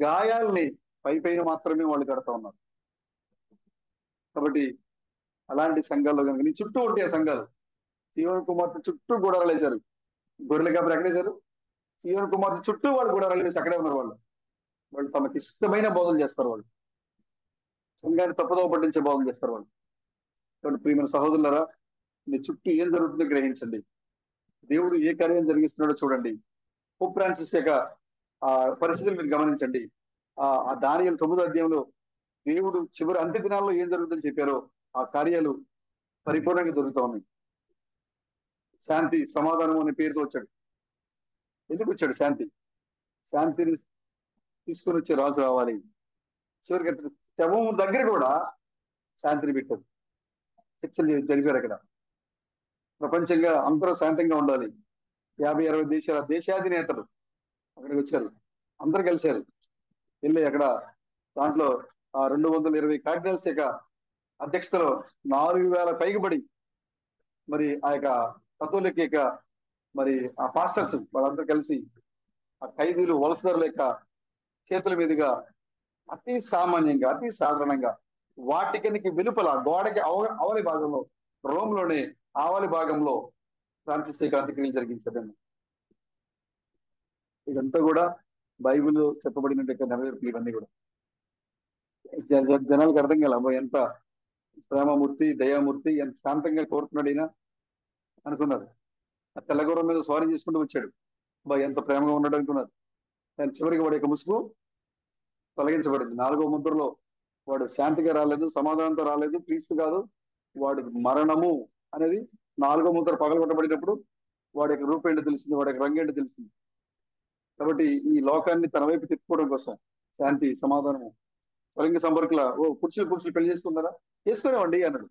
గాయాల్ని పైన మాత్రమే వాళ్ళు కడతా ఉన్నారు. కాబట్టి అలాంటి సంఘాల్లో కనుక నీ చుట్టూ ఉంటే ఆ సంఘాలు సీయోను కుమార్తె చుట్టూ గూడారాలు వేశారు. గొర్రెలు కాబట్టి ఎక్కడేశారు? సీయోను కుమార్తె చుట్టూ వాళ్ళు గూడారాలు వేసి అక్కడే ఉన్నారు. వాళ్ళు వాళ్ళు తమకి ఇష్టమైన బోధలు చేస్తారు. వాళ్ళు సంఘాన్ని తప్పుదోవ పట్టించే బోధలు చేస్తారు వాళ్ళు. కాబట్టి ప్రియమైన సహోదరులారా, మీ చుట్టూ ఏం జరుగుతుందో గ్రహించండి. దేవుడు ఏ కార్యం జరిగిస్తున్నాడో చూడండి. పోప్ ఫ్రాన్సిస్ యొక్క ఆ పరిస్థితులు మీరు గమనించండి. ఆ దానియేలు 9వ అధ్యాయంలో దేవుడు చివరి అంత్య దినాల్లో ఏం జరుగుతుందని చెప్పారో ఆ కార్యాలు పరిపూర్ణంగా జరుగుతూ ఉన్నాయి. శాంతి సమాధానం అనే పేరుతో వచ్చాడు. ఎందుకు వచ్చాడు? శాంతిని తీసుకొని వచ్చే రాజు రావాలి. చివరికి శవం దగ్గర కూడా శాంతిని పెట్టారు. చర్చలు జరిపారు. అక్కడ ప్రపంచంగా అందరూ శాంతంగా ఉండాలి. 50-60 దేశాల దేశాధినేతలు అక్కడికి వచ్చారు. అందరు కలిశారు. వెళ్ళి అక్కడ దాంట్లో 220 కార్డినల్స్ యొక్క అధ్యక్షతలో 4000 పైగుబడి మరి ఆ యొక్క కథోలిక్ యొక్క మరి ఆ పాస్టర్స్ వాళ్ళందరూ కలిసి ఆ ఖైదీలు వలసదారుల యొక్క చేతుల మీదుగా అతి సామాన్యంగా అతి సాధారణంగా వాటికనికి వెలుపల గోడకి అవలి భాగంలో రోమ్లోనే ఆవలి భాగంలో ఫ్రాన్సిస్ యొక్క అంత్యక్రియలు జరిగించదండి. ఇదంతా కూడా బైబిల్లో చెప్పబడిన నెరవేర్పులు ఇవన్నీ కూడా జనాలకు అర్థం కాల. ఎంత ప్రేమమూర్తి దయామూర్తి ఎంత శాంతంగా కోరుతున్నాడైనా అనుకున్నారు. ఆ తెల్లగూరం మీద స్వారీ చేసుకుంటూ వచ్చాడు. ఎంత ప్రేమగా ఉన్నాడు అనుకున్నారు. కానీ చివరికి వాడి యొక్క ముసుగు తొలగించబడింది. 4వ ముద్రలో వాడు శాంతిగా రాలేదు, సమాధానంతో రాలేదు, క్రీస్తు కాదు, వాడు మరణము అనేది 4వ ముద్ర పగలగొట్టబడినప్పుడు వాడి యొక్క రూపం ఏంటో తెలిసింది, వాడి యొక్క రంగు ఏంటో తెలిసింది. కాబట్టి ఈ లోకాన్ని తన వైపు తిప్పుకోవడం కోసం శాంతి సమాధానము లింగ సంపర్కుల పురుషులు పెళ్లి చేసుకున్నారా? చేసుకునేవండి అన్నాడు.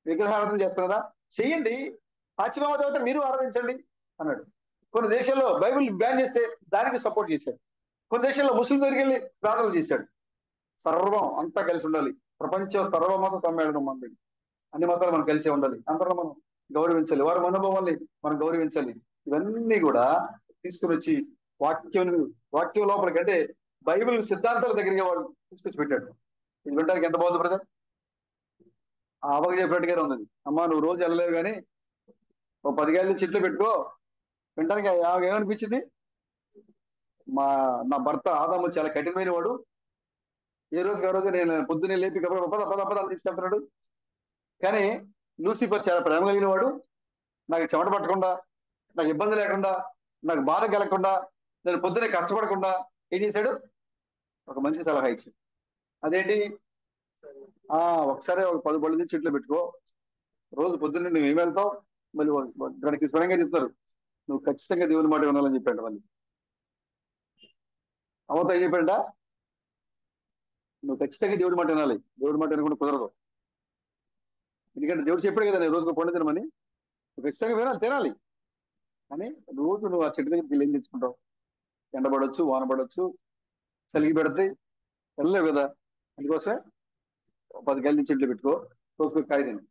విగ్రహారాధన చేస్తున్నారా? చెయ్యండి. పాశ్చిమాత్య దేవత మీరు ఆరాధించండి అన్నాడు. కొన్ని దేశాల్లో బైబిల్ బ్యాన్ చేస్తే దానికి సపోర్ట్ చేశాడు. కొన్ని దేశాల్లో ముస్లిం దగ్గరికి వెళ్ళి ప్రార్థనలు చేశాడు. సర్వం అంతా కలిసి ఉండాలి. ప్రపంచ సర్వమత సమ్మేళనం మంది, అన్ని మతాలు మనం కలిసే ఉండాలి. అందరం మనం గౌరవించాలి. వారి మనోభావాల్ని మనం గౌరవించాలి. ఇవన్నీ కూడా తీసుకుని వచ్చి వాక్యం లోపలికి అంటే బైబిల్ సిద్ధాంతాల దగ్గరికి వాడు తీసుకొచ్చి పెట్టాడు. ఇది వినడానికి ఎంత బాగుంది బ్రదర్. ఆ అవ్వకి చెప్పినట్టుగానే ఉంది. అమ్మా నువ్వు రోజు వెళ్ళలేవు కానీ 10 గేళ్ళ చెట్లు పెట్టుకో. వినడానికి ఏమనిపించింది? నా భర్త ఆదాము చాలా కఠినమైన వాడు. ఏ రోజుకి ఆ రోజు నేను పొద్దున్నే లేపి పద తీసుకెళ్తున్నాడు. కానీ లూసిఫర్ చాలా ప్రేమ కలిగిన వాడు. నాకు చెమట పట్టకుండా, నాకు ఇబ్బంది లేకుండా, నాకు బాధ కలగకుండా, నేను పొద్దున్నే కష్టపడకుండా ఏం చేశాడు? ఒక మంచి సలహా ఇచ్చాడు. అదేంటి? ఒకసారి 10 బళ్ళు చెట్లు పెట్టుకో. రోజు పొద్దున్నే నువ్వు ఏమి వెళ్తావు? మళ్ళీ దానికి స్వయంగా చెప్తారు నువ్వు ఖచ్చితంగా దేవుని మాట వినాలని చెప్పాడు. మళ్ళీ అవత ఏం చెప్పాడ? నువ్వు ఖచ్చితంగా దేవుడి మాట వినాలి. దేవుడి మాట వినకుండా కుదరదు. ఎందుకంటే దేవుడు చెప్పాడు కదా నేను రోజుకు పండు తినమని. నువ్వు ఖచ్చితంగా తినాలి అని. రోజు నువ్వు ఆ చెట్టు దగ్గరికి ఏం తెచ్చుకుంటావు? ఎండబడొచ్చు, వాన పడవచ్చు, చలిగి పెడితే వెళ్ళలేవు కదా. అందుకోసమే 10 గేళ్ళ చెట్లు పెట్టుకో, రోజుకు కాయ తిను.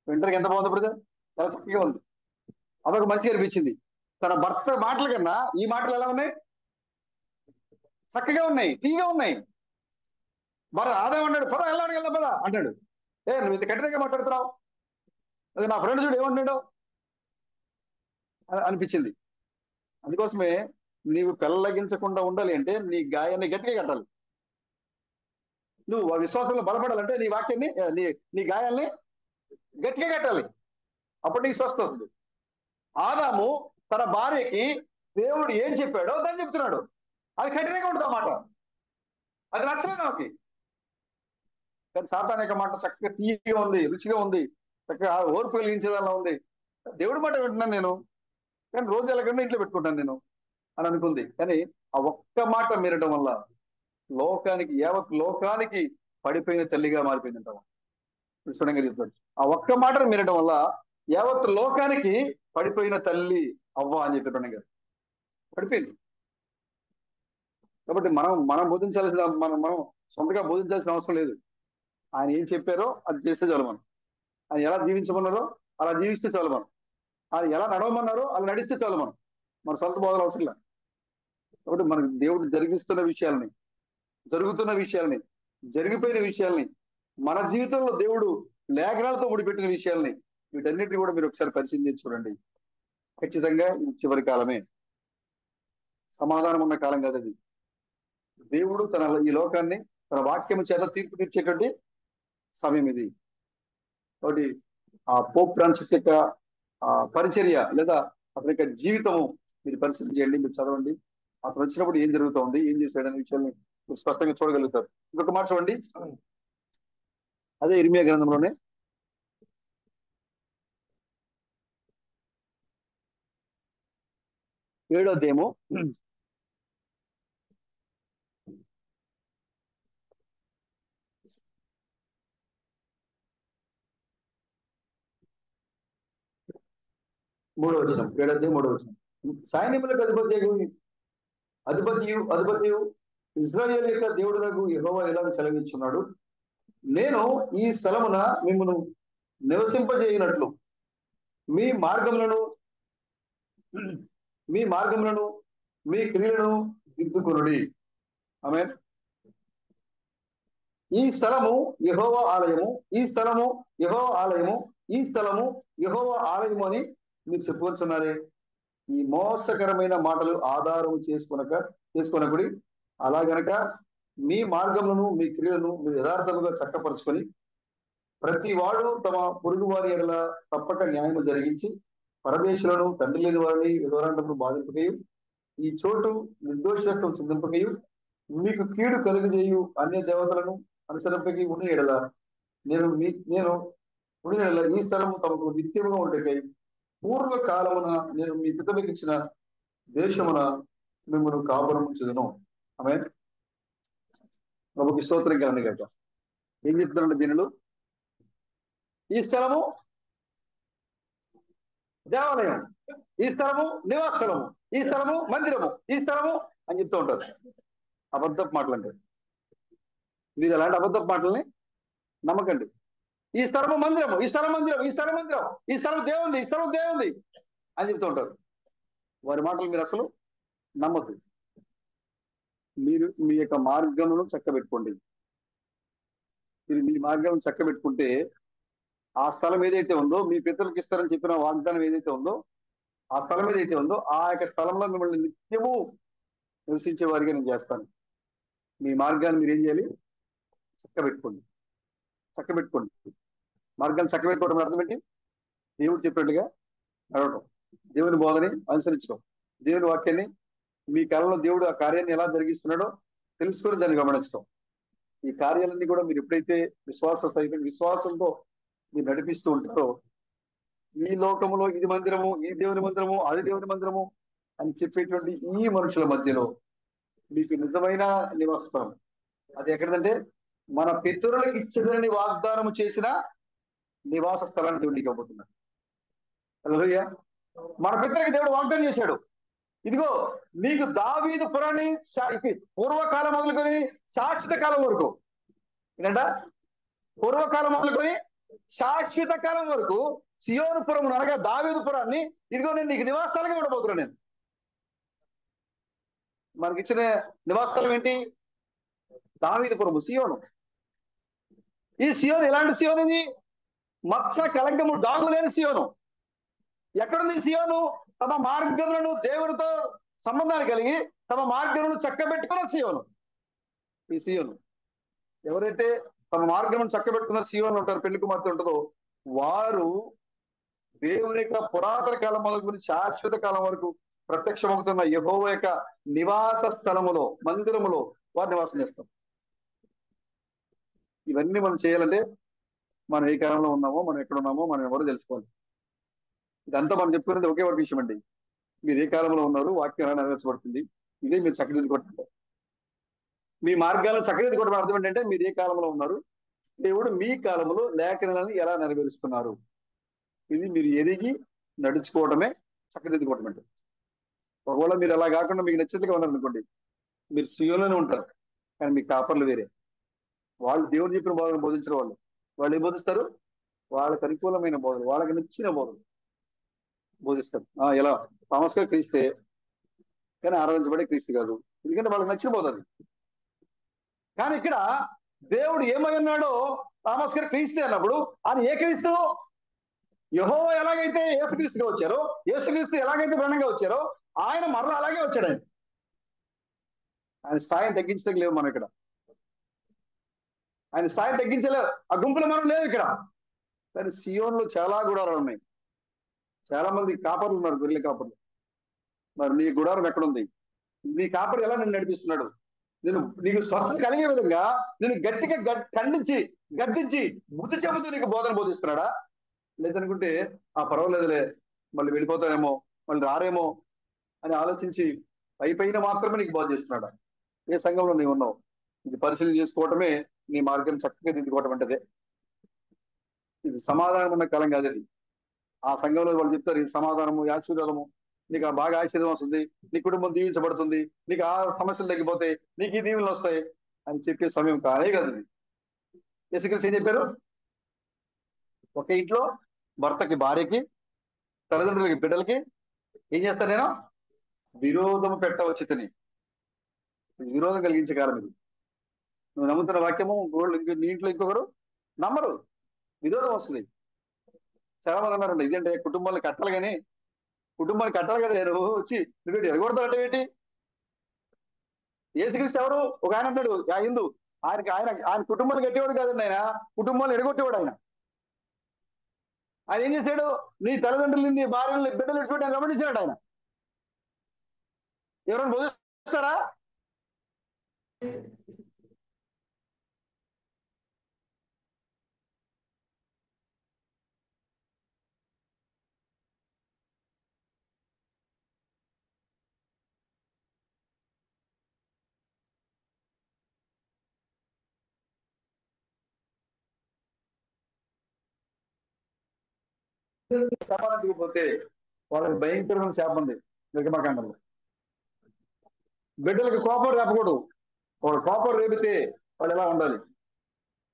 వింటర్కి ఎంత బాగుంది బ్రదర్? చాలా చక్కగా ఉంది. అదొక మంచిగా అనిపించింది. తన భర్త మాటల కన్నా ఈ మాటలు ఎలా ఉన్నాయి? చక్కగా ఉన్నాయి, తీగా ఉన్నాయి. ఆదాం అన్నాడు పద వెళ్ళాడు కదా పద అంటాడు. నువ్వు ఇంత కఠినంగా మాట్లాడుతున్నావు, అది నా ఫ్రెండ్ చూడు ఏమంటున్నాడు అనిపించింది. అందుకోసమే నీవు పెళ్ళగించకుండా ఉండాలి అంటే నీ గాయాన్ని గట్టిగా కట్టాలి. నువ్వు విశ్వాసంలో బలపడాలంటే నీ వాక్యాన్ని నీ గాయాల్ని గట్టిగా కట్టాలి. అప్పుడు నీకు స్వస్థ వస్తుంది. ఆదాము తన భార్యకి దేవుడు ఏం చెప్పాడో దాన్ని చెప్తున్నాడు. అది కఠినంగా ఉంటుంది అన్నమాట. అది నచ్చలేదు నాకు. కానీ సాతాన్ యొక్క మాట చక్కగా తీయగా ఉంది, రుచిగా ఉంది, చక్కగా ఓర్పు కలిగించేదానిలా ఉంది. దేవుడి మాట వింటున్నాను నేను, కానీ రోజు ఎలాగన్నా ఇంట్లో పెట్టుకుంటాను నేను అని అనుకుంది. కానీ ఆ ఒక్క మాట మీరడం వల్ల యావత్ లోకానికి పడిపోయిన తల్లిగా మారిపోయిందంటాం. స్ఫుటంగా చెప్తాడు. ఆ ఒక్క మాటను మీరడం వల్ల యావత్ లోకానికి పడిపోయిన తల్లి అవ్వ అని చెప్పి గారు పడిపోయింది. కాబట్టి మనం బోధించాల్సిన మనం సొంతగా బోధించాల్సిన అవసరం లేదు. ఆయన ఏం చెప్పారో అది చేస్తే చాలు మనం. ఆయన ఎలా జీవించమన్నారో అలా జీవిస్తే చాలు మనం. ఆయన ఎలా నడవమన్నారో అలా నడిస్తే చాలు మనం. మన సొంత బోధన అవసరం లేదు. కాబట్టి మనకు దేవుడు జరిగిస్తున్న విషయాల్ని, జరుగుతున్న విషయాల్ని, జరిగిపోయిన విషయాల్ని, మన జీవితంలో దేవుడు లేఖనాలతో ముడిపెట్టిన విషయాల్ని, వీటన్నిటిని కూడా మీరు ఒకసారి పరిశీలించి చూడండి. ఖచ్చితంగా ఇది చివరి కాలమే, సమాధానం ఉన్న కాలం కాదు అది. దేవుడు ఈ లోకాన్ని తన వాక్యము చేత తీర్పు తీర్చేటువంటి సమయం ఇది. కాబట్టి ఆ పోప్ ఫ్రాన్సిస్ యొక్క పరిచర్య లేదా అతని యొక్క జీవితము మీరు పరిశీలన చేయండి, మీరు చదవండి. అతను వచ్చినప్పుడు ఏం జరుగుతోంది, ఏం చేశాడనే విషయాన్ని మీరు స్పష్టంగా చూడగలుగుతారు. ఇంకొక మాట చూడండి, అదే ఇర్మియా గ్రంథంలోనే 7వ అధ్యాయము 3వ వచనం. 7వ అధ్యాయం 3వ వచనం. సైన్యములకు అధిపతియు ఇశ్రాయేలు యొక్క దేవుడునకు యెహోవా ఇలా సెలవిస్తున్నాడు, నేను ఈ స్థలమున మిమ్మల్ని నివసింపజేయనట్లు మీ మార్గములను మీ క్రియలను దిద్దుకొనుడి. ఆమేన్. ఈ స్థలము యెహోవా ఆలయము, ఈ స్థలము యెహోవా ఆలయము, ఈ స్థలము యెహోవా ఆలయము అని మీరు చెప్పుకొచ్చున్నారే. ఈ మోసకరమైన మాటలు ఆధారం చేసుకొనకుడి. అలా గనక మీ మార్గములను మీ క్రియలను మీరు యథార్థముగా చక్కపరుచుకొని ప్రతి వాడు తమ పొరుగు వారి ఎడల తప్పక న్యాయము జరిగించి పరదేశులను, తండ్రి లేని వారిని, విధవరాండమును బాధింపకయు, ఈ చోటు నిర్దోషత్వం చెందింపకయు, మీకు కీడు కలుగజేయు అన్య దేవతలను అనుసరింపకి ఉండి ఎడల నేను ఉండిన ఎడల ఈ స్థలము తమకు నిత్యముగా ఉండకై పూర్వకాలమున నేను మీ పితలకు ఇచ్చిన దేశమున మిమ్మల్ని కాపురం ఉంచుదును. ఆమేన్. ప్రభుకి స్తోత్రం కలండి. కాక ఏం చెప్తున్నాడు దీనిలో? ఈ స్థలము దేవాలయం, ఈ స్థలము నివాస స్థలము, ఈ స్థలము మందిరము, ఈ స్థలము అని చెప్తూ ఉంటారు. అబద్ధపు మాటలు అంటే మీరు అలాంటి అబద్ధపు మాటల్ని నమ్మకండి. ఈ స్థలము మందిరము, ఈ స్థలం మందిరం, ఈ స్థలం మందిరం, ఈ స్థలం దేవుంది, ఈ స్థలం దేవుంది అని చెప్తూ ఉంటారు. వారి మాటలు మీరు అసలు నమ్మద్దు. మీరు మీ యొక్క మార్గమును చక్కబెట్టుకోండి. మీరు మీ మార్గం చక్కబెట్టుకుంటే ఆ స్థలం ఏదైతే ఉందో, మీ పితరులకు ఇస్తారని చెప్పిన వాగ్దానం ఏదైతే ఉందో, ఆ స్థలం ఏదైతే ఉందో ఆ యొక్క స్థలంలో మిమ్మల్ని నిత్యము నివసించే వారిగా నేను చేస్తాను. మీ మార్గాన్ని మీరు ఏం చేయాలి? చక్కబెట్టుకోండి. మార్గాన్ని చక్కబెట్టుకోవడం అర్థం ఏంటి? దేవుడు చెప్పినట్టుగా నడవడం, దేవుని బోధని అనుసరించడం, దేవుని వాక్యాన్ని మీ కాలంలో దేవుడు ఆ కార్యాన్ని ఎలా జరిగిస్తున్నాడో తెలుసుకొని దాన్ని గమనించడం. ఈ కార్యాలన్నీ కూడా మీరు ఎప్పుడైతే విశ్వాసంతో మీరు నడిపిస్తూ ఉంటారో, ఈ లోకములో ఇది మందిరము, ఈ దేవుని మందిరము, అది దేవుని మందిరము అని చెప్పేటువంటి ఈ మనుషుల మధ్యలో మీకు నిజమైన నివాస స్థలం అది ఎక్కడంటే మన పితరులకు ఇచ్చదని వాగ్దానం చేసిన నివాస స్థలాన్ని దేవుడు నీకు ఇవ్వబోతున్నాడు. హల్లెలూయా. మన పితరులకు దేవుడు వాగ్దానం చేశాడు, ఇదిగో నీకు దావీదు పురాన్ని పూర్వకాలం మొదలుకొని శాశ్వత కాలం వరకు, ఏంటంట పూర్వకాలం మొదలుకొని శాశ్వత కాలం వరకు సియోను పురం అనగా దావీదు పురాన్ని ఇదిగో నేను నీకు నివాసాలుగా ఉండబోతున్నాను. నేను మనకిచ్చిన నివాసస్థలం ఏంటి? దావీదు పురము, సియోను. ఈ సియోను ఎలాంటి సియోను? ఇది మత్స కలంకము డాగు లేని సియోను. ఎక్కడుంది సియోను? తమ మార్గములను దేవుడితో సంబంధాన్ని కలిగి తమ మార్గములను చక్కబెట్టుకున్న సియోను. ఈ సియోను ఎవరైతే తమ మార్గములను చక్కబెట్టుకున్న సియోను ఉంటారు, పెళ్లి కుమార్తె ఉంటుందో, వారు దేవుని యొక్క పురాతన కాలం మొదలుకొని శాశ్వత కాలం వరకు ప్రత్యక్షమవుతున్న యెహోవా యొక్క నివాస స్థలములో, మందిరములో వారు నివాసం చేస్తాం. ఇవన్నీ మనం చేయాలంటే మనం ఏ కాలంలో ఉన్నామో, మనం ఎక్కడ ఉన్నామో మనం ఎవరో తెలుసుకోవాలి. ఇదంతా మనం చెప్పుకునేది ఒకే ఒక విషయం అండి. మీరు ఏ కాలంలో ఉన్నారు, వాక్యం ఎలా నెరవేర్చబడుతుంది, ఇదే మీరు చక్కదిద్దుకోవటం. మీ మార్గాలను చక్కదిద్దుకోవడం అర్థం ఏంటంటే మీరు ఏ కాలంలో ఉన్నారు, దేవుడు మీ కాలంలో లేఖనాలను ఎలా నెరవేరుస్తున్నారు, ఇది మీరు ఎరిగి నడుచుకోవడమే చక్కదిద్దుకోవడం అంటే. ఒకవేళ మీరు అలా కాకుండా మీకు నచ్చినట్టుగా ఉన్నారనుకోండి, మీరు సియోలోనే ఉంటారు, కానీ మీ కాపర్లు వేరే. వాళ్ళు దేవుడు చెప్పిన బోధన బోధించిన వాళ్ళు ఏం బోధిస్తారు? వాళ్ళకి అనుకూలమైన బోధలు, వాళ్ళకి నచ్చిన బోధలు బోధిస్తారు. ఎలా థామస్ గారు క్రీస్తే, కానీ ఆరాధించబడే క్రీస్తు కాదు, ఎందుకంటే వాళ్ళకి నచ్చిన బోధ అది. కానీ ఇక్కడ దేవుడు ఏమై ఉన్నాడో థామస్ గారు క్రీస్తే అన్నప్పుడు ఆయన ఏ క్రీస్తు? యెహోవా ఎలాగైతే యేసుక్రీస్తుగా వచ్చారో, యేసుక్రీస్తు ఎలాగైతే బ్రహ్మంగా వచ్చారో ఆయన మరలా అలాగే వచ్చాడు. ఆయన స్థాయిని తగ్గించడం లేవు మనం ఇక్కడ. ఆయన స్థాయి తగ్గించలేవు. ఆ గుంపులో మనం లేవు ఇక్కడ. కానీ సియోన్లో చాలా గుడారాలు ఉన్నాయి, చాలా మంది కాపర్లు ఉన్నారు, గొర్రెల కాపర్లు. మరి నీ గుడారం ఎక్కడుంది? నీ కాపరి ఎలా నిన్ను నడిపిస్తున్నాడు? నీకు స్వస్థత కలిగే విధంగా నేను గట్టిగా ఖండించి గద్దించి బుద్ధి చెబుతూ నీకు బోధన బోధిస్తున్నాడా? లేదనుకుంటే పర్వాలేదులే, మళ్ళీ వెళ్ళిపోతారేమో, మళ్ళీ రారేమో అని ఆలోచించి పైన మాత్రమే నీకు బోధ చేస్తున్నాడా? ఏ సంఘంలో నీవు ఉన్నావు? ఇది పరిశీలన చేసుకోవటమే నీ మార్గం చక్కగా దిద్దుకోవటం అంటదే. ఇది సమాధానం ఉన్న కాలం కాదు ఇది. ఆ సంఘంలో వాళ్ళు చెప్తారు ఇది సమాధానము, ఆశీర్వాదము, నీకు బాగా ఆశీర్వాదం వస్తుంది, నీ కుటుంబం దీవించబడుతుంది, నీకు ఆ సమస్యలు తగ్గిపోతాయి, నీకు ఈ దీవెనలు వస్తాయి అని చెప్పే సమయం కానే కాదు ఇది. యేసుక్రీస్తు ఏం చెప్పారు? ఒక ఇంట్లో భర్తకి భార్యకి, తల్లిదండ్రులకి బిడ్డలకి ఏం చేస్తాను నేను? విరోధము పెట్టవచ్చు తిని. విరోధం కలిగించే కాలం ఇది. నువ్వు నమ్ముతున్న వాక్యము నీ ఇంట్లో ఇంకొకరు నమ్మరు, విరోధం వస్తుంది. చాలా మంది అన్నారండి ఇదేంటే కుటుంబాన్ని కట్టాలి కానీ, కుటుంబాన్ని కట్టాలి కదా, నేను వచ్చి నువ్వు ఎరగొడతావు ఏంటి? యేసుక్రీస్తు ఎవరు? ఒక ఆయన అంటాడు, ఆ హిందూ, ఆయన కుటుంబాన్ని కట్టేవాడు కాదండి, ఆయన కుటుంబాన్ని ఎడగొట్టేవాడు. ఆయన ఏం చేశాడు? నీ తల్లిదండ్రులు, నీ భార్యలు, బిడ్డలు విడిచిపెట్టి ఆయన గమనించాడు. ఆయన ఎవరైనా బోధిస్తారా? శాపానికి పోతే వాళ్ళకి భయంకరమైన శాపం ఉంది నిర్గమకాండంలో. బిడ్డలకి కోపం రేపకూడదు, వాడు కోపం రేపితే వాళ్ళు ఎలా ఉండాలి,